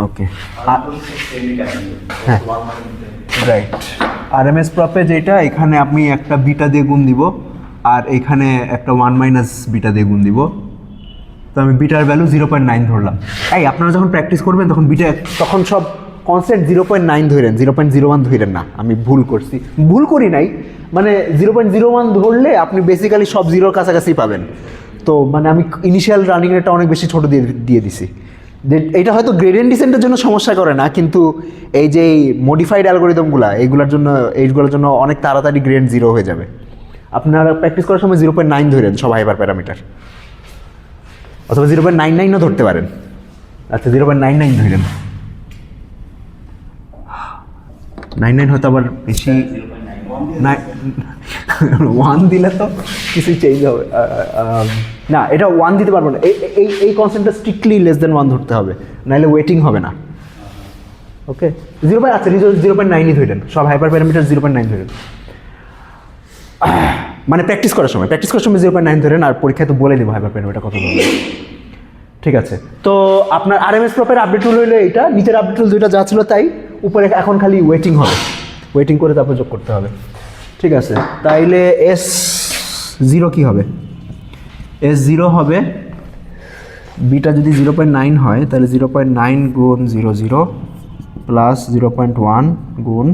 ওকে হ্যাঁ রাইট, আরএমএস প্রপে যেটা এখানে আমি একটা বিটা দিয়ে গুণ দিব আর এখানে একটা 1 মাইনাস বিটা দিয়ে গুণ দিব। তো আমি বিটার ভ্যালু 0.9 ধরলাম। এই আপনারা যখন প্র্যাকটিস করবেন তখন বিটা তখন সব কনস্ট্যান্ট 0.9 ধরেন, 0.01 ধরেন না। আমি ভুল করছি, ভুল করি নাই, মানে 0.01 ধরলে আপনি বেসিক্যালি সব জিরোর কাছাকাছি পাবেন। তো মানে আমি ইনিশিয়াল রানিং রেটটা অনেক বেশি ছোটো দিয়ে দিছি। এটা হয়তো গ্রেডিয়েন্ট ডিসেন্টের জন্য সমস্যা করে না, কিন্তু এই যে মডিফাইড অ্যালগোরিদমগুলো এইগুলোর জন্য অনেক তাড়াতাড়ি গ্রেড 0 হয়ে যাবে। আপনারা প্র্যাকটিস করার সময় 0.9 ধরেন সব হাইপার প্যারামিটার, অথবা 0.99ও ধরতে পারেন। আচ্ছা 0.99 ধরেন, 99 হয়তো আবার বেশি, 1 দিলে তো কিছু চেঞ্জ হবে না, এটা 1 দিতে পারবো না। এই কনসেপ্টটা স্ট্রিক্টলি লেস দেন 1 ধরতে হবে, নাহলে ওয়েটিং হবে না। ওকে 0.9ই ধরেন, সব হাইপার প্যারামিটার 0.9 ধরেন। মানে প্র্যাকটিস করার সময় 0.9 ধরেন, আর পরীক্ষায় তো বলে দেবো হাইপার প্যারামিটার কত ধরবেন। ঠিক আছে, তো আপনার আরএমএস প্রপের আপডেট টুল হইলো এইটা, নিচের আপডেট টুল দুইটা যা ছিল তাই, উপরে এখন খালি ওয়েটিং হবে, ওয়েটিং করে তারপর যোগ করতে হবে। ঠিক আছে, তাইলে S0 কি হবে? S0 হবে বিটা যদি 0.9 হয় তাহলে 0.9 গুণ 00 প্লাস 0.1 গুণ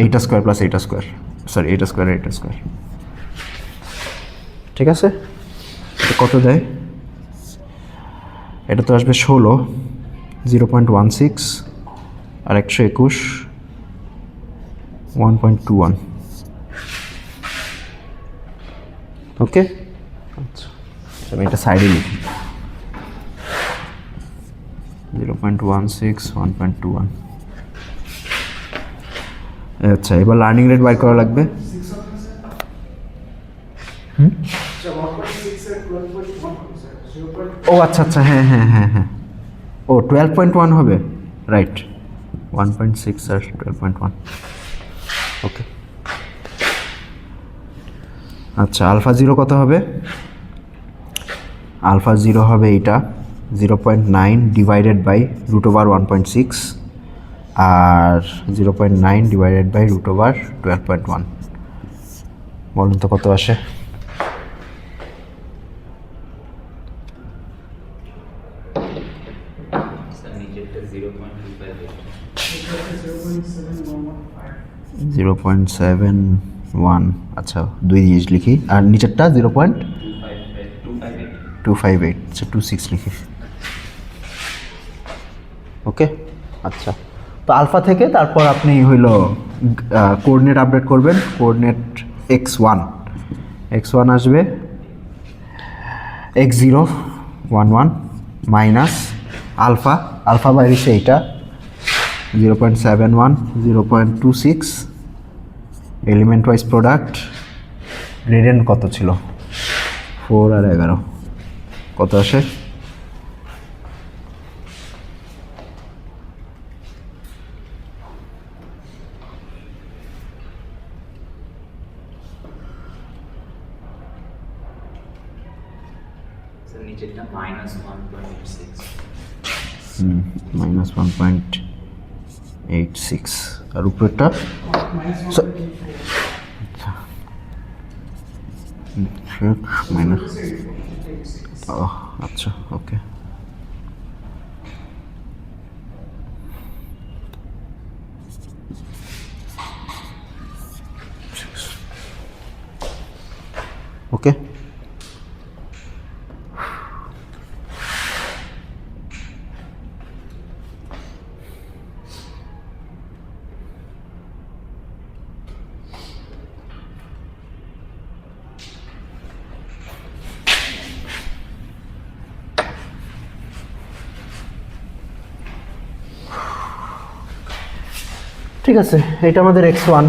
এইটা স্কোয়ার প্লাস এইটা স্কোয়ার, সরি এইটা স্কোয়ার এইটা স্কোয়ার। ঠিক আছে, এটা কত দেয়? এটা তো আসবে 16, 0.16 আর 121, 1.21। ওকে, আচ্ছা আমি এটা সাইডে লিখি, 0.16, 1.21। আচ্ছা এবার লার্নিং রেট বাইর করা লাগবে। ও আচ্ছা আচ্ছা, হ্যাঁ হ্যাঁ হ্যাঁ হ্যাঁ, ও 12.1 হবে, রাইট, 1.6 আর 12.1। ওকে আচ্ছা, আলফা 0 কত হবে? আলফা 0 হবে এইটা 0.9 ডিভাইডেড বাই √1.6 আর 0.9 ডিভাইডেড বাই √12.1। বলুন তো কত আসে? জিরো পয়েন্ট 7.1, আচ্ছা 2 জিনিস লিখি, আর নিচেরটা 0.258, আচ্ছা 26 লিখি। ওকে, আচ্ছা। তো আলফা থেকে তারপর আপনি হইল কোঅর্ডিনেট আপডেট করবেন, কোঅর্ডিনেট x1 আসবে x0 11 মাইনাস আলফা বাইরেছে এইটা 0.71 0.26 এলিমেন্ট ওয়াইজ প্রোডাক্ট, গ্রেডিয়েন্ট কত ছিল 4 আর 11, কত আসে নিচেরটা -1.86 -1.86 আর উপরেরটা মাইনাস, আচ্ছা ওকে। ওকে, ঠিক আছে, এটা আমাদের x1।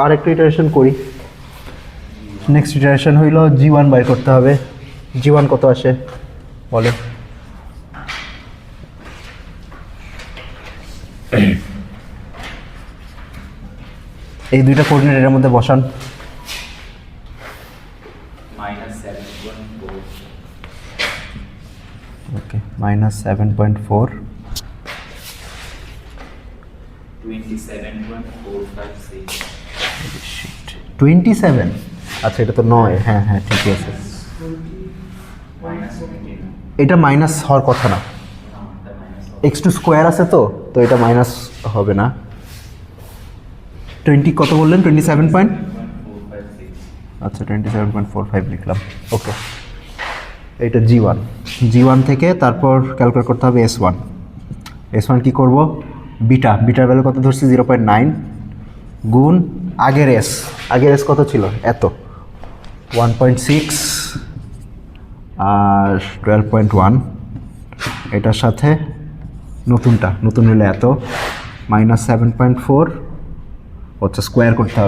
আর একটু ইটারেশন করি। নেক্সট ইটারেশন হইল g1 বাইর করতে হবে। g1 কত আসে বলে, এই দুইটা কোঅর্ডিনেট এর মধ্যে বসান। -7.4 ওকে, -7.4 27.456 27, আচ্ছা এটা তো 9, হ্যাঁ হ্যাঁ ঠিকই আছে। এটা মাইনাস হওয়ার কথা না, x2 স্কোয়ার আছে তো এটা মাইনাস হবে না। 20 কত বললেন, 27 পয়েন্ট, আচ্ছা 27.45 লিখলাম। ওকে, এইটা g1 থেকে তারপর ক্যালকুলেট করতে হবে s1 কি করব, বিটার ভ্যালু কত ধরছি 0.9 গুণ আগের এস কত ছিল এত 1.6 আর 12.1, এটার সাথে নতুন হলে এত -7.4, হচ্ছে স্কোয়ার করতে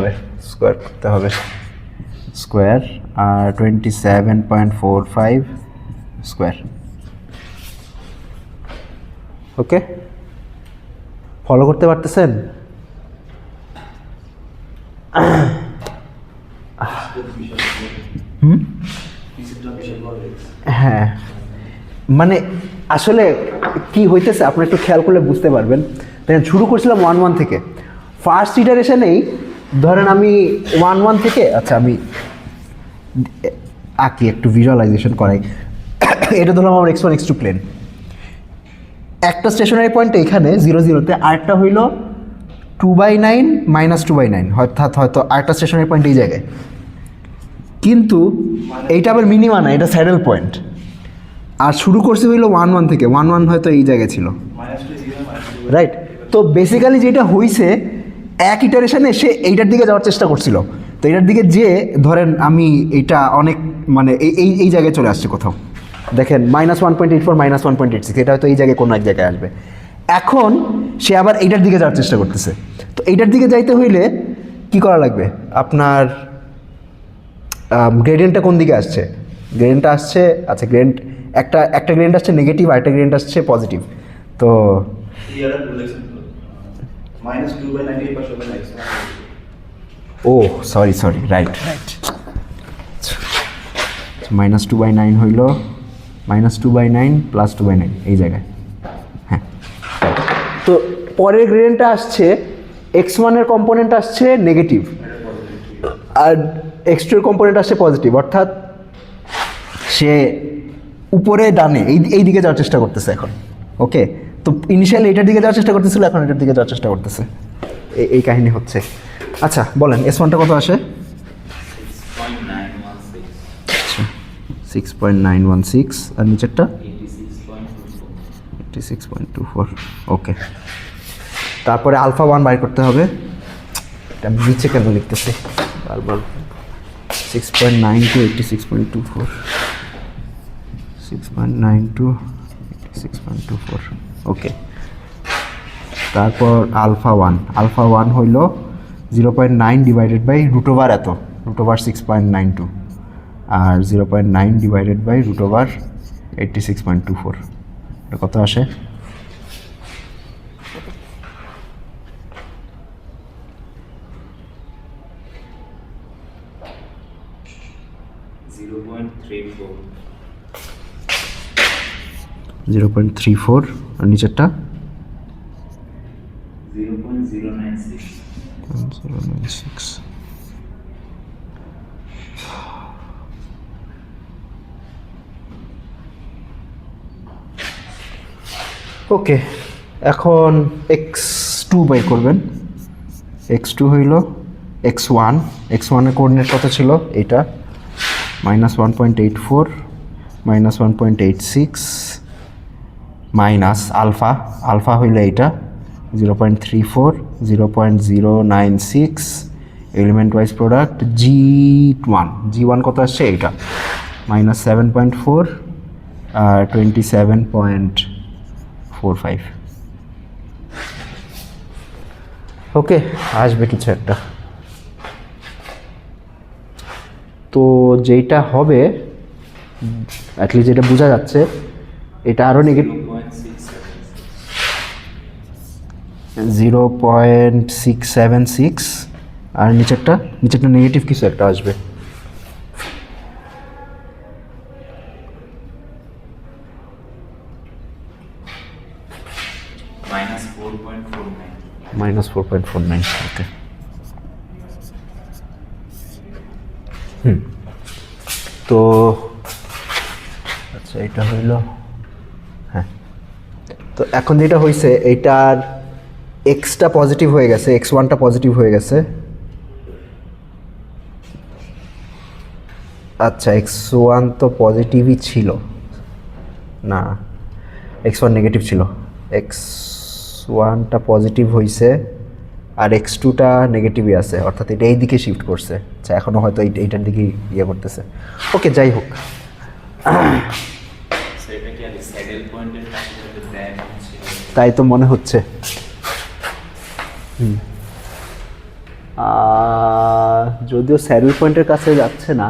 হবে স্কোয়ার আর 27.45 স্কোয়ার। ওকে, ফলো করতে পারতেছেন? হ্যাঁ, মানে আসলে কি হইতেছে আপনি একটু খেয়াল করলে বুঝতে পারবেন। দেখেন শুরু করছিলাম 1 থেকে, ফার্স্ট ইটারেশনেই ধরেন আমি 1 থেকে, আচ্ছা আমি আঁকি একটু ভিজুয়ালাইজেশন করাই। এটা ধরলাম আমার x1 x2 প্লেন, একটা স্টেশনারি পয়েন্ট এখানে 0 আরেকটা হইল 2/9 -2/9, অর্থাৎ হয়তো আরেকটা স্টেশনারি পয়েন্ট এই জায়গায়, কিন্তু এইটা আবার মিনিমা না, এটা স্যাডেল পয়েন্ট। আর শুরু করছে হইলো 1 থেকে, 1 হয়তো এই জায়গায় ছিল, রাইট? তো বেসিক্যালি যেটা হইছে এক ইটারেশনে সে এইটার দিকে যাওয়ার চেষ্টা করছিল, তো এইটার দিকে যে ধরেন আমি এইটা অনেক মানে এই জায়গায় চলে আসছে কোথাও, দেখেন -1.84 -1.86, এটা হয়তো এই জায়গায় কোনো এক জায়গায় আসবে। এখন সে আবার এইটার দিকে যাওয়ার চেষ্টা করতেছে, তো এইটার দিকে যাইতে হইলে কি করা লাগবে আপনার, গ্রেডিয়েন্টটা কোন দিকে আসছে, গ্রেডিয়েন্টটা আসছে, আচ্ছা গ্রেডিয়েন্ট একটা গ্রেডিয়েন্ট আসছে নেগেটিভ আর একটা গ্রেডিয়েন্ট আসছে পজিটিভ, তো ও সরি রাইট -2/9 হইল -2/9 +2/9 এই জায়গায়, হ্যাঁ। তো পরের গ্রেডিয়েন্টটা আসছে x1 এর কম্পোনেন্ট আসছে নেগেটিভ আর x2 এর কম্পোনেন্ট আসছে পজিটিভ, অর্থাৎ সে উপরে ডানে এই দিকে যাওয়ার চেষ্টা করতেছে এখন। ওকে, তো ইনিশিয়ালি এটার দিকে যাওয়ার চেষ্টা করতেছিল, এখন এটার দিকে যাওয়ার চেষ্টা করতেছে, এই কাহিনী হচ্ছে। আচ্ছা বলেন s1টা কত আসে? 6.916 আর নিচেরটা 86.24 ওকে। তারপরে আলফা 1 বাইর করতে হবে। এটা আমি নিচে কেন লিখতেছি বারবার। 6.9 to 86.24, 6.9 to 86.24 ওকে। তারপর আলফা 1 হইল 0.9 ডিভাইডেড বাই রুট ওভার এত, রুট ওভার 6.92, আর 0.9 ডিভাইডেড বাই রুট ওভার 86.24, এটা কত আসে? জিরো পয়েন্ট থ্রি ফোর, আর নিচেরটা 0.096। ওকে, এখন x2 বাই করবেন। x2 হইল x1, x1 এর কোঅর্ডিনেট কত ছিল? এটা -1.84, -1.86, মাইনাস আলফা হইল এইটা 0.34, 0.096, এলিমেন্ট ওয়াইজ প্রোডাক্ট G1 কত আসছে? এইটা -7.4 আর 27.45 ওকে, আসবে কিছু একটা। তো যেটা হবে অ্যাটলিস্ট যেটা বোঝা যাচ্ছে, এটা আরও নেগেটিভ 0.676, আর নিচেরটা নেগেটিভ কিছু একটা আসবে। -4.49 ওকে। তো আচ্ছা, এটা হইল, হ্যাঁ। তো এখন যেটা হয়েছে, এইটার এক্সটা পজিটিভ হয়ে গেছে, x1টা পজিটিভ হয়ে গেছে। আচ্ছা, x1 তো পজিটিভই ছিল না, x1 নেগেটিভ ছিল। x1টা পজিটিভ হয়েছে আর x2টা নেগেটিভই আছে, অর্থাৎ এটা এই দিকে শিফট করছে। আচ্ছা, এখনও হয়তো এইটার দিকে ইয়ে করতেছে। ওকে, যাই হোক, তাই তো মনে হচ্ছে। যদিও স্যাডেল পয়েন্টের কাছে যাচ্ছে না,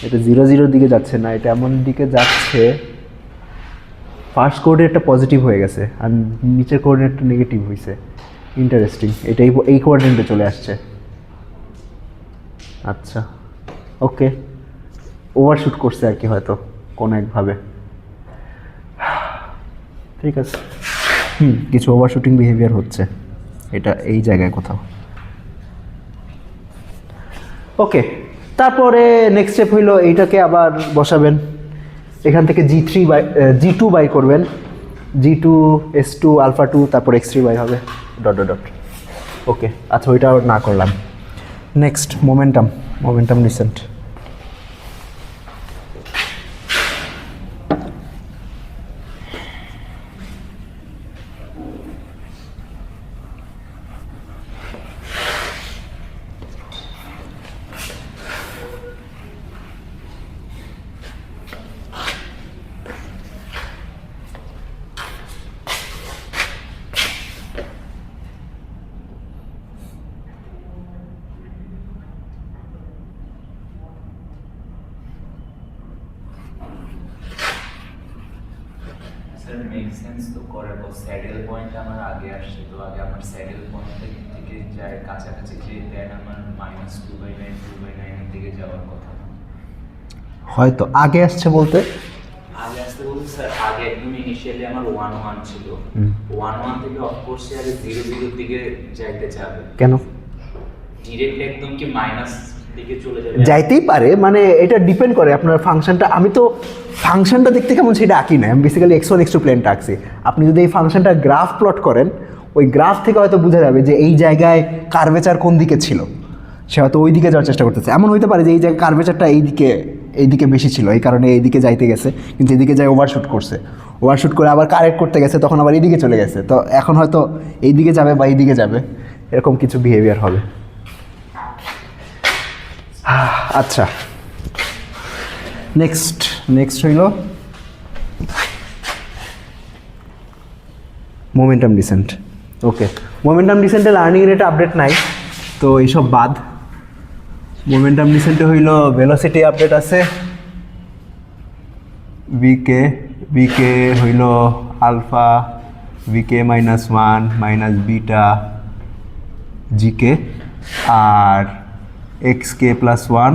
এটা 0 দিকে যাচ্ছে না, এটা এমন দিকে যাচ্ছে, ফার্স্ট কোঅর্ডিনেটটা পজিটিভ হয়ে গেছে আর নিচের কোঅর্ডিনেটটা নেগেটিভ হয়েছে। ইন্টারেস্টিং, এটাই এই কোঅর্ডিনেটে চলে আসছে। আচ্ছা, ওকে, ওভারশুট করছে আর কি হয়তো কোনো একভাবে। ঠিক আছে, কিছু ওভারশুটিং বিহেভিয়ার হচ্ছে এটা এই জায়গায় কোথাও। ওকে, তারপরে নেক্সট স্টেপ হইলো এইটাকে আবার বসাবেন। এখান থেকে G2 বাই করবেন, G2 S2 আলফা 2, তারপর x3 বাই হবে ডট ডট ডট। ওকে, আচ্ছা, ওইটাও না করলাম। Next momentum descent. Make sense তো করার পর স্যাডেল পয়েন্ট আমার আগে আসছে, তো আগে আমার স্যাডেল পয়েন্ট থেকে যায় কাছাকাছি, যে দেন আমার -2/9 2/9 এর দিকে যাওয়ার কথা। হয়তো আগে আসছে বলতে স্যার আগে একদম ইনিশিয়ালি আমার 1-1 ছিল, 1-1 থেকে অফকোর্স আর 0-0 দিকে যাইতে চাবে। কেন ডিরেক্ট একদম কি মাইনাস দিকে চলে যাবে? যাইতেই পারে, মানে এটা ডিপেন্ড করে আপনার ফাংশনটা। আমি তো ফাংশনটা দেখতে কেমন সেটা আঁকি না, আমি বেসিক্যালি x1 x2 প্লেনটা আঁকছি। আপনি যদি এই ফাংশনটা গ্রাফ প্লট করেন, ওই গ্রাফ থেকে হয়তো বোঝা যাবে যে এই জায়গায় কার্ভেচার কোন দিকে ছিল, সে হয়তো ওই দিকে যাওয়ার চেষ্টা করতেছে। এমন হইতে পারে যে এই জায়গায় কার্ভেচারটা এইদিকে বেশি ছিল, এই কারণে এইদিকে যাইতে গেছে, কিন্তু এদিকে যায় ওভারশুট করছে। ওভারশুট করে আবার কারেক্ট করতে গেছে, তখন আবার এইদিকে চলে গেছে, তো এখন হয়তো এই দিকে যাবে বা এইদিকে যাবে, এরকম কিছু বিহেভিয়ার হবে। আচ্ছা, নেক্সট হইল মোমেন্টাম ডিসেন্ট। ওকে, মোমেন্টাম ডিসেন্টে লার্নিং রেট আপডেট নাই, তো এইসব বাদ। মোমেন্টাম ডিসেন্টে হইল ভেলোসিটি আপডেট আছে, বিকে হইল আলফা, বিকে -1 মাইনাস বিটা জিকে, আর এক্সকে +1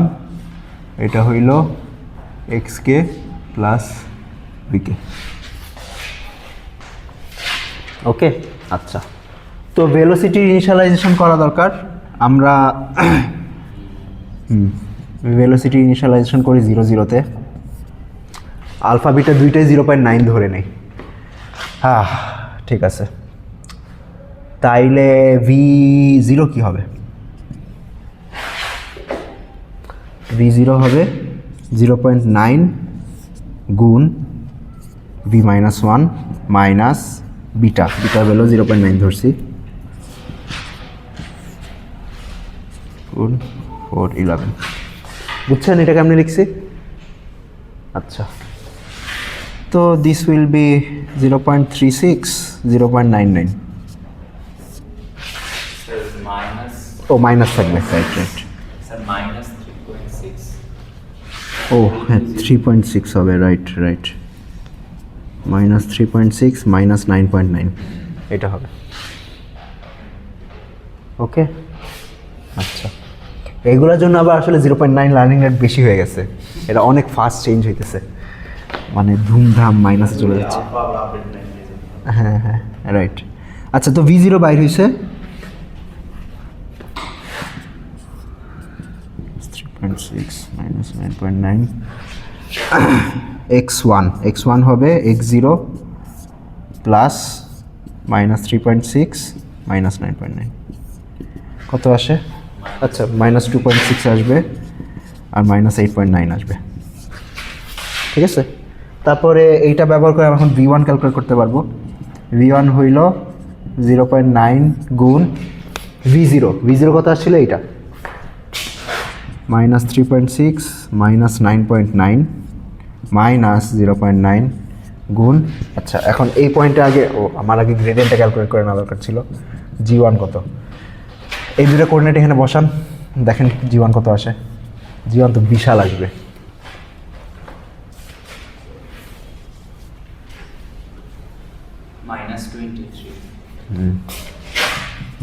এটা হইল এক্সকে প্লাস বিকে। ওকে, আচ্ছা, তো ভেলোসিটি ইনিশিয়ালাইজেশন করা দরকার। আমরা ভেলোসিটি ইনিশিয়ালাইজেশন করি 0 0-তে, আলফা বিটা দুইটাই 0.9 ধরে নেই। হ্যাঁ, ঠিক আছে, তাইলে V0 কি হবে? V0 হবে 0.9 গুণ V-1 মাইনাস বিটা ভ্যালু 0.9 ধরছি, গুণ 411। বুঝছেন এটা কেমনে লিখছি? আচ্ছা, তো দিস উইল বি 0.36 0.99। মাইনাস, ও মাইনাস থাকবে, রাইট। Sir minus 3.6। ও হ্যাঁ, 3.6 হবে, রাইট। -3.6 -9.9 এটা হবে। ওকে, আচ্ছা, এগুলোর জন্য আবার আসলে 0.9 লার্নিং রেট বেশি হয়ে গেছে, এটা অনেক ফাস্ট চেঞ্জ হইতেছে, মানে ধুমধাম মাইনাসে চলে যাচ্ছে। হ্যাঁ, রাইট। আচ্ছা, তো V0 বাইর হয়েছে 3.6 -9.9, x1 হবে x0 প্লাস -3.6 -9.9 কত আসে? আচ্ছা, -2.6 আসবে আর -8.9 আসবে, ঠিক আছে। তারপরে এইটা ব্যবহার করে আমরা এখন V1 ক্যালকুলেট করতে পারবো। V1 হইল 0.9 গুণ V0 কত আসছিল? এইটা -3.6 -9.9 -0.9 গুণ, আচ্ছা এখন এই পয়েন্টে আগে আমার আগে গ্রেডিয়েন্টটা ক্যালকুলেট করে নেওয়া দরকার ছিল। G1 কত? এই দুটো কোঅর্ডিনেট এখানে বসান, দেখেন G1 কত আসে। G1 তো বিশাল আসবে,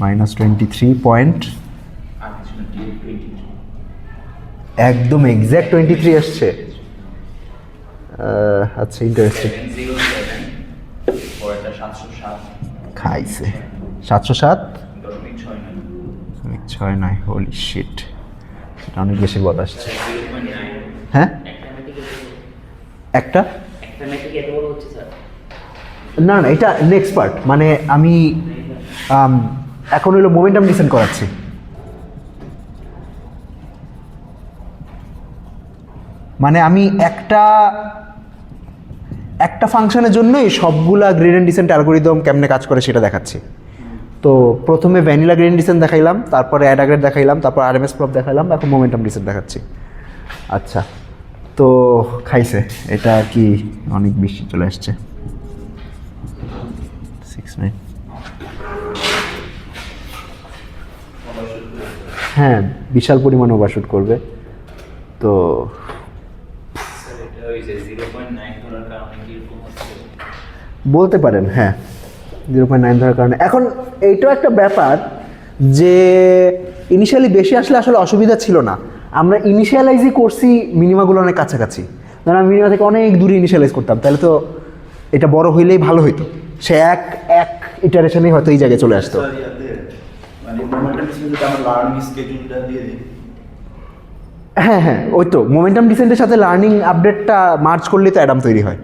-23 পয়েন্ট, একদম এক্স্যাক্ট 23 আসছে। আচ্ছা, ইন্টারেস্টিং। খাইছে 707.69। হোলি শিট, এটা অনেক বেশি বদ আসছে। হ্যাঁ, একটা না, এটা নেক্সট পার্ট, মানে আমি এখন হইলো মোমেন্টাম ডিসেন্ট করাচ্ছি। মানে আমি একটা ফাংশনের জন্যই সবগুলা গ্রেডিয়েন্ট ডিসেন্ট অ্যালগরিদম কেমনে কাজ করে সেটা দেখাচ্ছি। তো প্রথমে ভ্যানিলা গ্রেডিয়েন্ট ডিসেন্ট দেখাইলাম, তারপরে অ্যাডাগ্রেড দেখাইলাম, তারপর আরএমএস প্রপ দেখাইলাম, এখন মোমেন্টাম ডিসেন্ট দেখাচ্ছি। আচ্ছা, তো খাইছে, এটা কি অনেক বেশি চলে আসছে। 6.9, হ্যাঁ, বিশাল পরিমাণ ওভারশুট করবে। তো বলতে পারেন, হ্যাঁ 0.9 ধরার কারণে। এখন এইটাও একটা ব্যাপার যে ইনিশিয়ালি বেশি আসলে অসুবিধা ছিল না, আমরা ইনিশিয়ালাইজই করছি মিনিমাগুলো অনেক কাছাকাছি। ধরেন আমি মিনিমা থেকে অনেক দূরে ইনিশিয়ালাইজ করতাম, তাহলে তো এটা বড় হইলেই ভালো হইতো, সে এক ইটারেশনেই হয়তো এই জায়গায় চলে আসতো। হ্যাঁ, ওই তো মোমেন্টাম ডিসেন্টের সাথে লার্নিং আপডেটটা মার্চ করলে তো অ্যাডাম তৈরি হয়।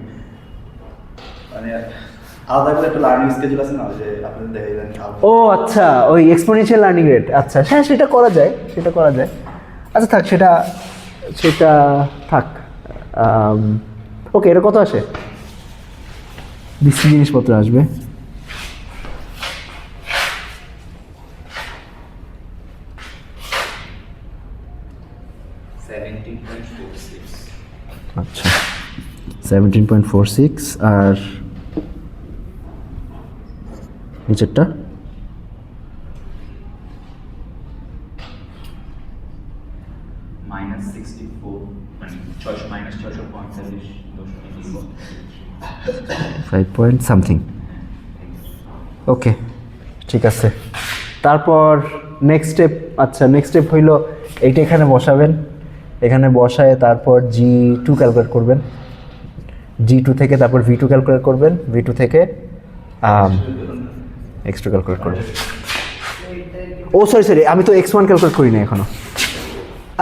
ও আচ্ছা, ওই এক্সপোনেনশিয়াল লার্নিং রেট, আচ্ছা হ্যাঁ, সেটা করা যায়। আচ্ছা থাক, সেটা থাক। ওকে, এটা কত আসে? বিশ্রী জিনিসপত্র আসবে। আচ্ছা 17.46 আর নিচেরটা -64 মানে 645 5 পয়েন্ট সামথিং। ওকে ঠিক আছে, তারপর নেক্সট স্টেপ। আচ্ছা নেক্সট স্টেপ হইল এইটা এখানে বসাবেন, এখানে বসায় তারপর G2 ক্যালকুলেট করবেন, G2 থেকে তারপর V2 ক্যালকুলেট করবেন, V2 থেকে X2 ক্যালকুলেট করবেন। ও সরি আমি তো X1 ক্যালকুলেট করি না এখনো।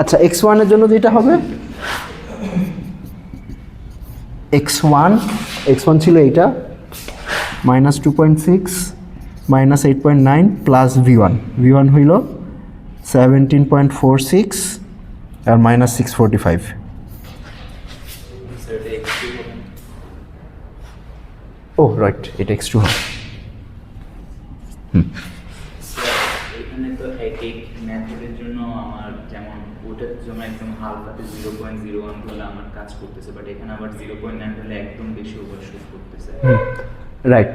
আচ্ছা X1 এর জন্য যেটা হবে X1 ছিল এইটা -2.6 -8.9 প্লাস V1 হইল 17.46 আর -645। ও রাইট, এটা X2 হবে। এখানে তো এই মেথডের জন্য আমার যেমন ওটার জন্য একদম হালকাতে 0.01 হলে আমার কাজ করতেছে, বাট এখানে আবার 0.9 হলে একদম বেশি ওভারশুট করতেছে। রাইট,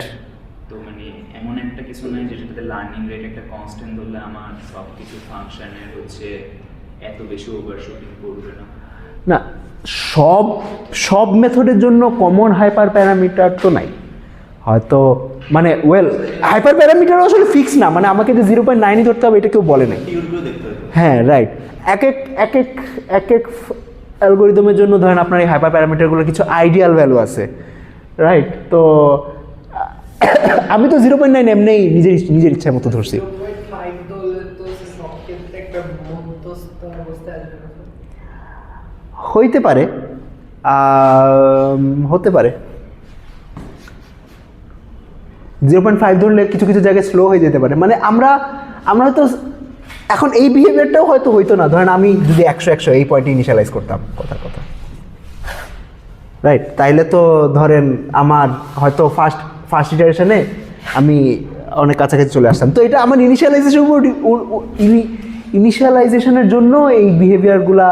তো মানে এমন একটা কিছু নাই যেটাতে লার্নিং রেট একটা কনস্ট্যান্ট ধরলে আমার সব কিছু ফাংশনের হচ্ছে এত বেশি ওভারশুটিং করবে না। না সব মেথডের জন্য কমন হাইপার প্যারামিটার তো নাই, হয়তো মানে হাইপার প্যারামিটার আসলে ফিক্স না, মানে আমাকে যে 0.9ই ধরতে হবে এটা কেউ বলে নাই। হ্যাঁ রাইট, এক এক অ্যালগোরিদমের জন্য ধরেন আপনার এই হাইপার প্যারামিটারগুলোর কিছু আইডিয়াল ভ্যালু আছে, রাইট? তো আমি তো 0.9 এমনি নিজের ইচ্ছা মতো ধরছি। হইতে পারে, হতে পারে 0.5 ধরলে কিছু জায়গায় স্লো হয়ে যেতে পারে। মানে আমরা হয়তো এখন এই বিহেভিয়ারটাও হয়তো হইতো না, ধরেন আমি যদি 100 এই পয়েন্টে ইনিশিয়ালাইজ করতাম কথা রাইট, তাইলে তো ধরেন আমার হয়তো ফার্স্ট ইটারেশনে আমি অনেক কাছাকাছি চলে আসতাম। তো এটা আমার ইনিশিয়ালাইজেশনের জন্য এই বিহেভিয়ারগুলা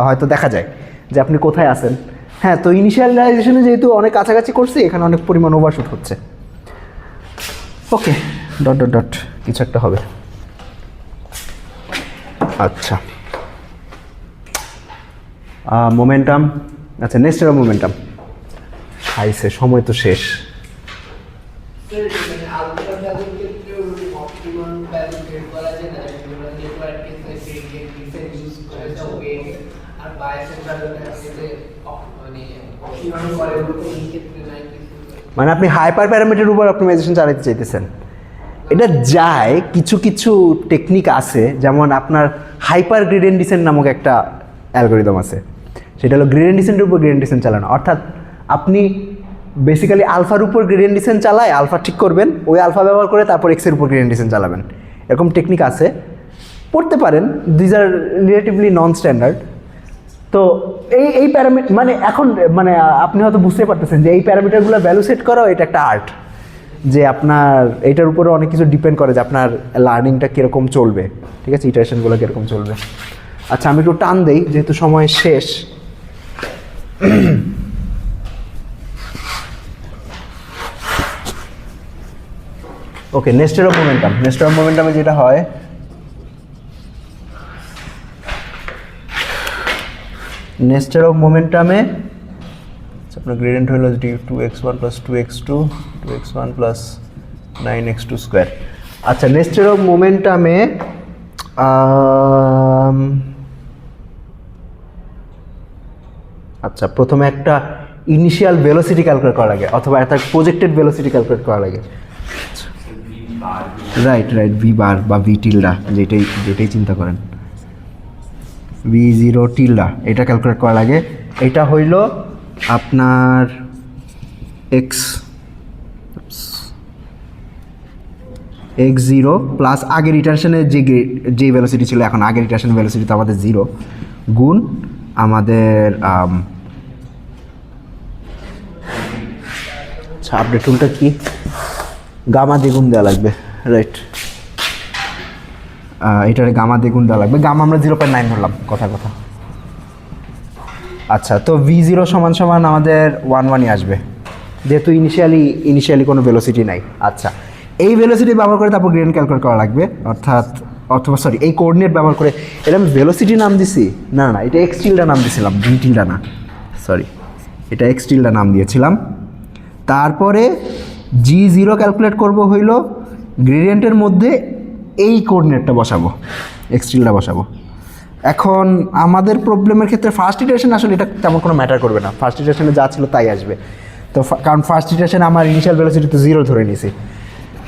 হয়তো দেখা যায় যে আপনি কোথায় আছেন। হ্যাঁ, তো ইনিশিয়ালাইজেশনে যেহেতু অনেক কাছাকাছি করছি, এখানে অনেক পরিমাণ ওভারশুট হচ্ছে। ওকে, ডট কিছু একটা হবে। আচ্ছা মোমেন্টাম, আচ্ছা নেক্সট এর মোমেন্টাম আইসে, সময় তো শেষ। মানে আপনি হাইপার প্যারামিটারের উপর অপটিমাইজেশন চালাতে চাইতেছেন, এটা যায় কিছু টেকনিক আছে, যেমন আপনার হাইপার গ্রেডিয়েন্ট ডিসেন্ট নামক একটা অ্যালগোরিদম আছে, সেটা হলো গ্রেডিয়েন্ট ডিসেন্টের উপর গ্রেডিয়েন্ট ডিসেন্ট চালানো। অর্থাৎ আপনি বেসিক্যালি আলফার উপর গ্রেডিয়েন্ট ডিসেন্ট চালায় আলফা ঠিক করবেন, ওই আলফা ব্যবহার করে তারপর এক্সের উপর গ্রেডিয়েন্ট ডিসেন্ট চালাবেন, এরকম টেকনিক আছে, পড়তে পারেন। These are relatively non standard. তো এই প্যারামিটার মানে এখন মানে আপনি হয়তো বুঝতে পারতেছেন যে এই প্যারামিটারগুলো ভ্যালু সেট করাও এটা একটা আর্ট, যে আপনার এইটার উপরে অনেক কিছু ডিপেন্ড করে যে আপনার লার্নিংটা কীরকম চলবে, ঠিক আছে, ইটারেশনগুলো কীরকম চলবে। আচ্ছা আমি একটু টান দেই যেহেতু সময় শেষ। ওকে, নেস্টেড অফ মোমেন্টামে যেটা হয় নেস্টেড অফ মোমেন্টামে আপনার গ্রেডিয়েন্ট হলো 2x1 + 2x2 2x1 + 9x2 square. আচ্ছা নেস্টেড অফ মোমেন্টামে আচ্ছা প্রথমে একটা ইনিশিয়াল ভেলোসিটি ক্যালকুলেট করা লাগে, অথবা একটা প্রজেক্টেড ভেলোসিটি ক্যালকুলেট করা লাগে। রাইট ভি বার বা ভি টিল্ডা, যেটাই চিন্তা করেন, V0 টিল্ডা, এটা ক্যালকুলেট করা লাগে। এটা হইল আপনার x0 প্লাস আগের ইটারেশনে যে ভেলোসিটি ছিল, এখন আগের ইটারেশনের ভেলোসিটি তো আমাদের 0, গুণ আমাদের আচ্ছা আপডেট টুলটা কি, গামা দ্বিগুণ দেওয়া লাগবে, রাইট। এটার গামা দ্বিগুণ দেওয়া লাগবে, গামা আমরা 0.9 ধরলাম কথা। আচ্ছা তো V0 সমান সমান আমাদের 1 আসবে, যেহেতু ইনিশিয়ালি কোনো ভেলোসিটি নাই। আচ্ছা এই ভেলোসিটি ব্যবহার করে তারপর গ্রেডিয়েন্ট ক্যালকুলেট করা লাগবে, অথবা সরি এই কোঅর্ডিনেট ব্যবহার করে। এটা আমি ভেলোসিটি নাম দিছি, না এটা এক্স টিল্ডা নাম দিয়েছিলাম, ভি টিল্ডা না, সরি এটা এক্স টিল্ডা নাম দিয়েছিলাম। তারপরে G0 ক্যালকুলেট করব হইল গ্রেডিয়েন্টের মধ্যে এই কোঅর্ডিনেটটা বসাবো, এক্স টিল্ডা বসাবো। এখন আমাদের প্রবলেমের ক্ষেত্রে ফার্স্ট ইটারেশন আসলে এটা তেমন কোনো ম্যাটার করবে না, ফার্স্ট ইটারেশনে যা ছিল তাই আসবে। তো কারণ ফার্স্ট ইটারেশনে আমার ইনিশিয়াল ভেলোসিটি তো 0 ধরে নিয়েছি,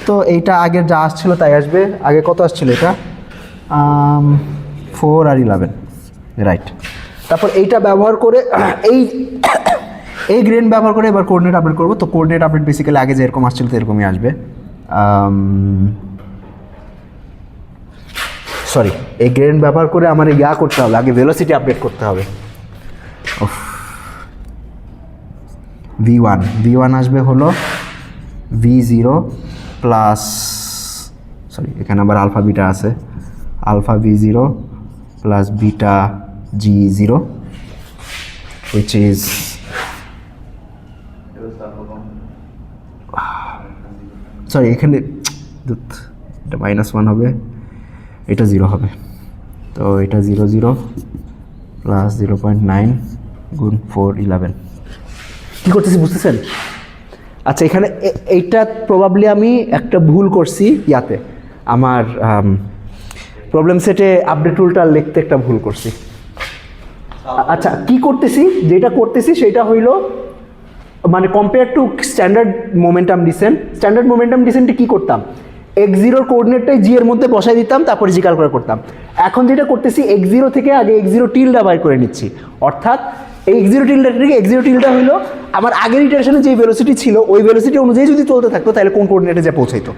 তো এইটা আগের যা আসছিল তাই আসবে। আগে কত আসছিল এটা 4 আর 11, রাইট। তারপর এইটা ব্যবহার করে এই গ্রেন ব্যবহার করে এবার কোঅর্ডিনেট আপডেট করবো। তো কোঅর্ডিনেট আপডেট বেসিক্যালি আগে যেরকম আসছিল তো এরকমই আসবে। সরি এই গ্রেন ব্যবহার করে আমার ইয়া করতে হবে, আগে ভেলোসিটি আপডেট করতে হবে। V1 আসবে হলো V0 প্লাস, সরি এখানে আবার আলফা বিটা আছে, alpha V0 plus beta G0 which is sorry এখানে এটা -1 হবে, এটা 0 হবে। তো এটা 0 প্লাস 0.9 গুণ 4 11 কী করতেছি বুঝতেছেন? আচ্ছা এখানে এইটা প্রবাবলি আমি একটা ভুল করছি ইয়াতে, আমার প্রবলেম সেটে আপডেট টুলটা লিখতে একটা ভুল করছি। আচ্ছা কি করতেছি, যেটা করতেছি সেটা হইল মানে compare to standard momentum descent, standard momentum ডিসেন্টে কী করতাম, x0 কোঅর্ডিনেটটাই জি এর মধ্যে বসাই দিতাম, তারপরে জি ক্যালকুলেট করতাম। এখন যেটা করতেছি x0 থেকে আগে x0 টিল্ডা বাইর করে নিচ্ছি, অর্থাৎ এই x0 টিল্ডা থেকে x0 টিল্ডা হলো আমার আগের ইটারেশনে যে ভেলোসিটি ছিল ওই ভেলোসিটি অনুযায়ী যদি চলতে থাকতো তাহলে কোন কোঅর্ডিনেটে যা পৌঁছাইতো,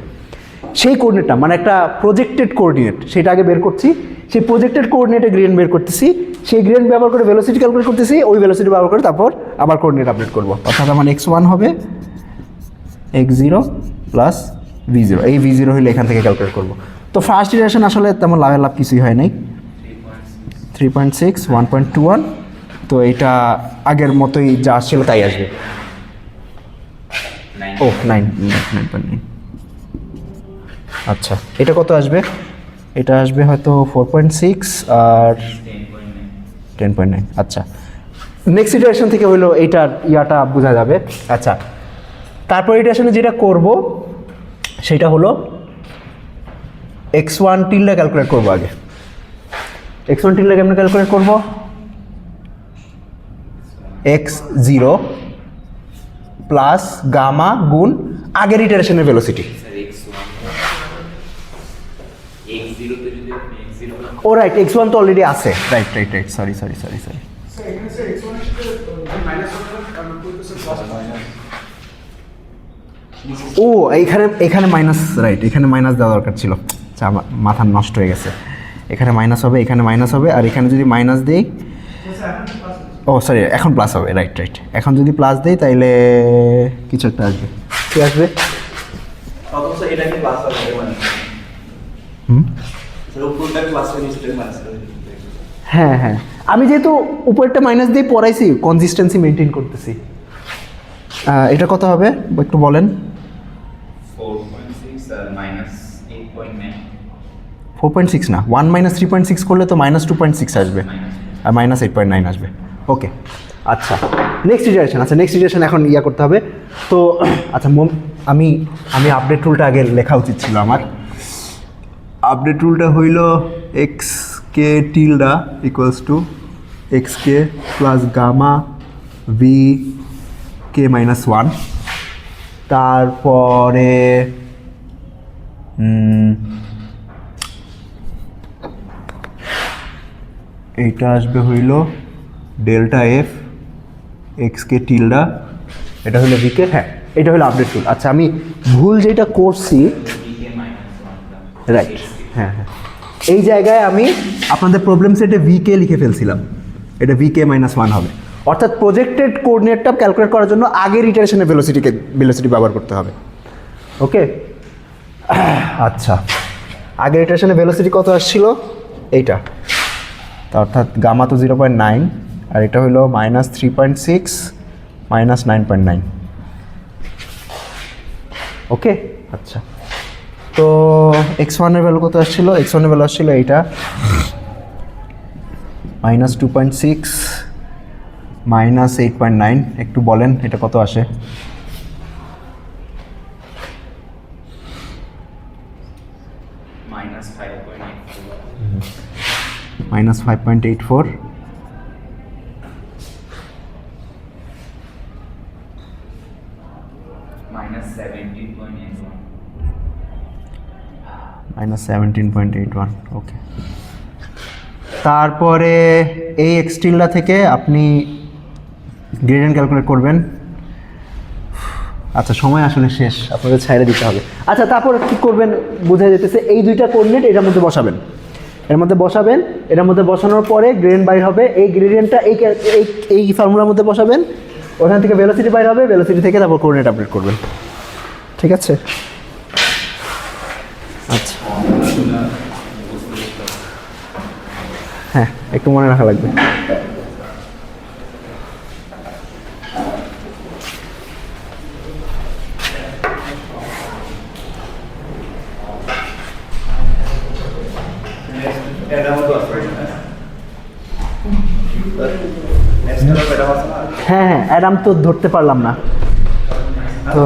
সেই কোঅর্ডিনেটটা মানে একটা প্রজেক্টেড কোঅর্ডিনেট, সেটা আগে বের করছি। সেই প্রজেক্টেড কোঅর্ডিনেটে গ্রেডিয়েন্ট বের করতেছি, সেই গ্রেডিয়েন্ট ব্যবহার করে ভেলোসিটি ক্যালকুলেট করতেছি, ওই ভেলোসিটি ব্যবহার করে তারপর আবার কোঅর্ডিনেট আপডেট করবো। অর্থাৎ আমার x1 হবে x0 প্লাস V0, এই V0 হলে এখান থেকে ক্যালকুলেট করবো। তো ফার্স্ট ইটারেশন আসলে তেমন লাভ কিছুই হয় নাই, 3.6 1.21, তো এটা আগের মতোই যা আসছিল তাই আসবে। ও 9.9। আচ্ছা এটা কত আসবে, এটা আসবে হয়তো 4.6 আর 10.9। আচ্ছা নেক্সট ইটারেশন থেকে হলো এইটার ইয়াটা বোঝা যাবে। আচ্ছা তারপর ইটারেশনে যেটা করব সেটা হলো x1 টিল্ডা ক্যালকুলেট করবো আগে। x1 টিল্ডা কেমন ক্যালকুলেট করবো, x0 প্লাস গামা গুণ আগের ইটারেশনের ভেলোসিটি। ও রাইট x1 তো অলরেডি আছে, রাইট সরি ও এখানে মাইনাস, রাইট এখানে মাইনাস দেওয়া দরকার ছিল, আচ্ছা আমার মাথা নষ্ট হয়ে গেছে। এখানে মাইনাস হবে, এখানে মাইনাস হবে, আর এখানে যদি মাইনাস দেই, ও সরি এখন প্লাস হবে, রাইট এখন যদি প্লাস দেই তাইলে কিছু একটা আসবে, কি আসবে, হ্যাঁ আমি যেহেতু উপরেরটা মাইনাস দিয়ে পড়াইছি কনসিস্টেন্সি মেনটেন করতেছি। এটা কত হবে একটু বলেন। 4.6 না, 1 - 3.6 করলে তো -2.6 আসবে আর -8.9 আসবে। ওকে আচ্ছা নেক্সট ইটারেশন এখন ইয়া করতে হবে। তো আচ্ছা আমি আপডেট রুলটা আগে লেখা উচিত ছিল আমার। আপডেট রুলটা হইল xk tilde equals to xk plus gamma vk -1, তারপরে এইটা আসবে হইল ডেল্টা এফ xk টিল্ডা, এটা হলো vk, হ্যাঁ এটা হলো আপডেট রুল। আচ্ছা আমি ভুল যেটা করছি, রাইট হ্যাঁ এই জায়গায় আমি আপনাদের প্রবলেম সেটে vk লিখে ফেলছিলাম, এটা vk -1 হবে। অর্থাৎ প্রজেক্টেড কোঅর্ডিনেটটা ক্যালকুলেট করার জন্য আগের ইটারেশনের ভেলোসিটি ব্যবহার করতে হবে। ওকে, আচ্ছা, আগের ইটারেশনে ভেলোসিটি কত আসছিল? এইটা, তা অর্থাৎ গামা তো 0.9, আর এটা হলো -3.6 -9.9। ওকে, আচ্ছা, তো x1 এর ভ্যালু কত আসছিল? x1 এর ভ্যালু আসছিল এইটা, -2.6 -8.9। একটু বলেন এটা কত আসে? -5.84, -17.81। ওকে, তারপরে এই এক্সটিলটা থেকে আপনি গ্রেডিয়েন্ট ক্যালকুলেট করবেন। আচ্ছা, সময় আসলে শেষ, আপনাদের ছাইড়ে দিতে হবে। আচ্ছা, তারপর কী করবেন বোঝা যেতেছে, এই দুইটা কোঅর্ডিনেট এটার মধ্যে বসাবেন, এর মধ্যে বসাবেন, এটার মধ্যে বসানোর পরে গ্রেডিয়েন্ট বাইর হবে, এই গ্রেডিয়েন্টটা এই ফর্মুলার মধ্যে বসাবেন, ওখান থেকে ভেলোসিটি বাইর হবে, ভেলোসিটি থেকে তারপর কোঅর্ডিনেট আপডেট করবেন। ঠিক আছে? আচ্ছা, হ্যাঁ, একটু মনে রাখা লাগবে। হ্যাঁ, অ্যাডাম তো ধরতে পারলাম না। তো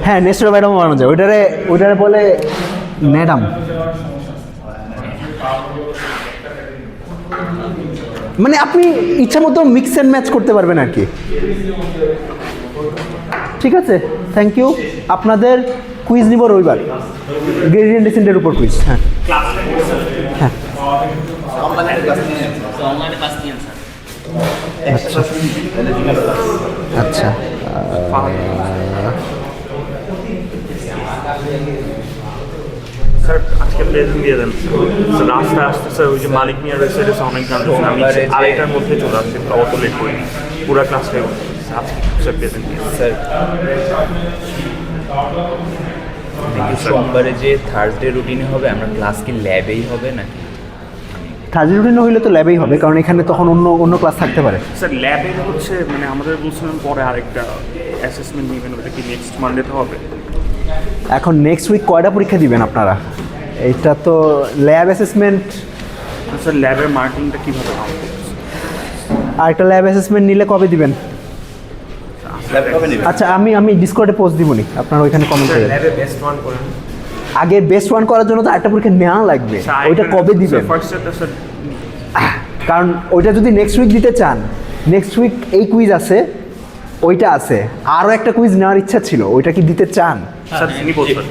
হ্যাঁ, নেস্টর অ্যাডাম বানানো যায়, ওইটারে বলে ন্যাডাম। মানে আপনি ইচ্ছা মতো মিক্স অ্যান্ড ম্যাচ করতে পারবেন আর কি। ঠিক আছে, থ্যাংক ইউ। আপনাদের কুইজ নিব রবিবার, গ্রেডিয়েন্ট ডিসেন্টের উপর কুইজ। হ্যাঁ হ্যাঁ, আচ্ছা, স্যার আজকে প্রেজেন্ট দিয়ে দেন স্যার। রাস্তায় আসতে স্যার ওই যে মালিক মিয়ার ওয়েবসাইটে অনেক জানতে আমি আড়াইটার মধ্যে চলে আসছি, অত লেট করিনি, পুরো ক্লাসটাই আজকে স্যার প্রেজেন্ট দিয়ে স্যার। সোমবারে যে থার্সডে রুটিনে হবে, আমরা ক্লাস কি ল্যাবেই হবে নাকি? থার্সডে রুটিনে হইলে তো ল্যাবেই হবে, কারণ এখানে তখন অন্য ক্লাস থাকতে পারে। স্যার ল্যাবে হচ্ছে মানে আমাদের বলছিলাম পরে আরেকটা অ্যাসেসমেন্ট নেবেন, ওটা কি নেক্সট মানডেতে হবে? এখন নেক্সট উইক কয়টা পরীক্ষা দিবেন আপনারা? এইটা তো ল্যাব অ্যাসেসমেন্ট। স্যার ল্যাবের মার্কিংটা কীভাবে হবে? আর একটা ল্যাব অ্যাসেসমেন্ট নিলে কবে দিবেন? আচ্ছা, আমি ডিসকর্ডে পোস্ট দিবনি, আপনারা ওইখানে কমেন্ট করে ল্যাবে বেস্ট ওয়ান করেন। আগে বেস্ট ওয়ান করার জন্য তো আরেকটা পরীক্ষা নেওয়া লাগবে, ওইটা কবে দিবেন? স্যার কারণ ওইটা যদি নেক্সট উইক দিতে চান, নেক্সট উইক এই কুইজ আছে, ওইটা আছে, আরও একটা কুইজ নেওয়ার ইচ্ছা ছিল, ওইটা কি দিতে চান? স্যার তিনি বলবেন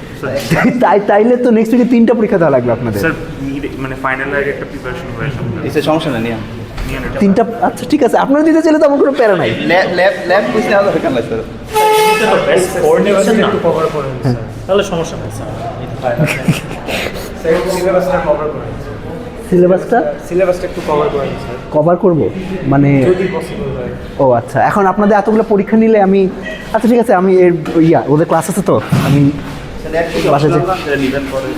তাইলে তো নেক্সট উইকে 3টা পরীক্ষা দেওয়া লাগবে আপনাদের। স্যার মানে ফাইনাল আগে একটা প্রিপারেশন হয়ে যাবে। সমস্যা নেই, 3টা, আচ্ছা ঠিক আছে, আপনারা দিতে চাইলে তো আমার কোনো প্যারা নাই। ল্যাব কুইজ নেওয়া যাবে কেন স্যার? একটু কভার করেন স্যার, তাহলে সমস্যা নেই স্যার। সিলেবাসটা কভার করেন, সিলেবাসটা একটু কভার করেন স্যার। কভার করব মানে যদি পসিবল হয়। ও আচ্ছা, এখন আপনাদের এতগুলো পরীক্ষা নিলে আমি, আচ্ছা ঠিক আছে, আমি ওদের ক্লাস আছে তো, আমি বাসায় নিবেন করে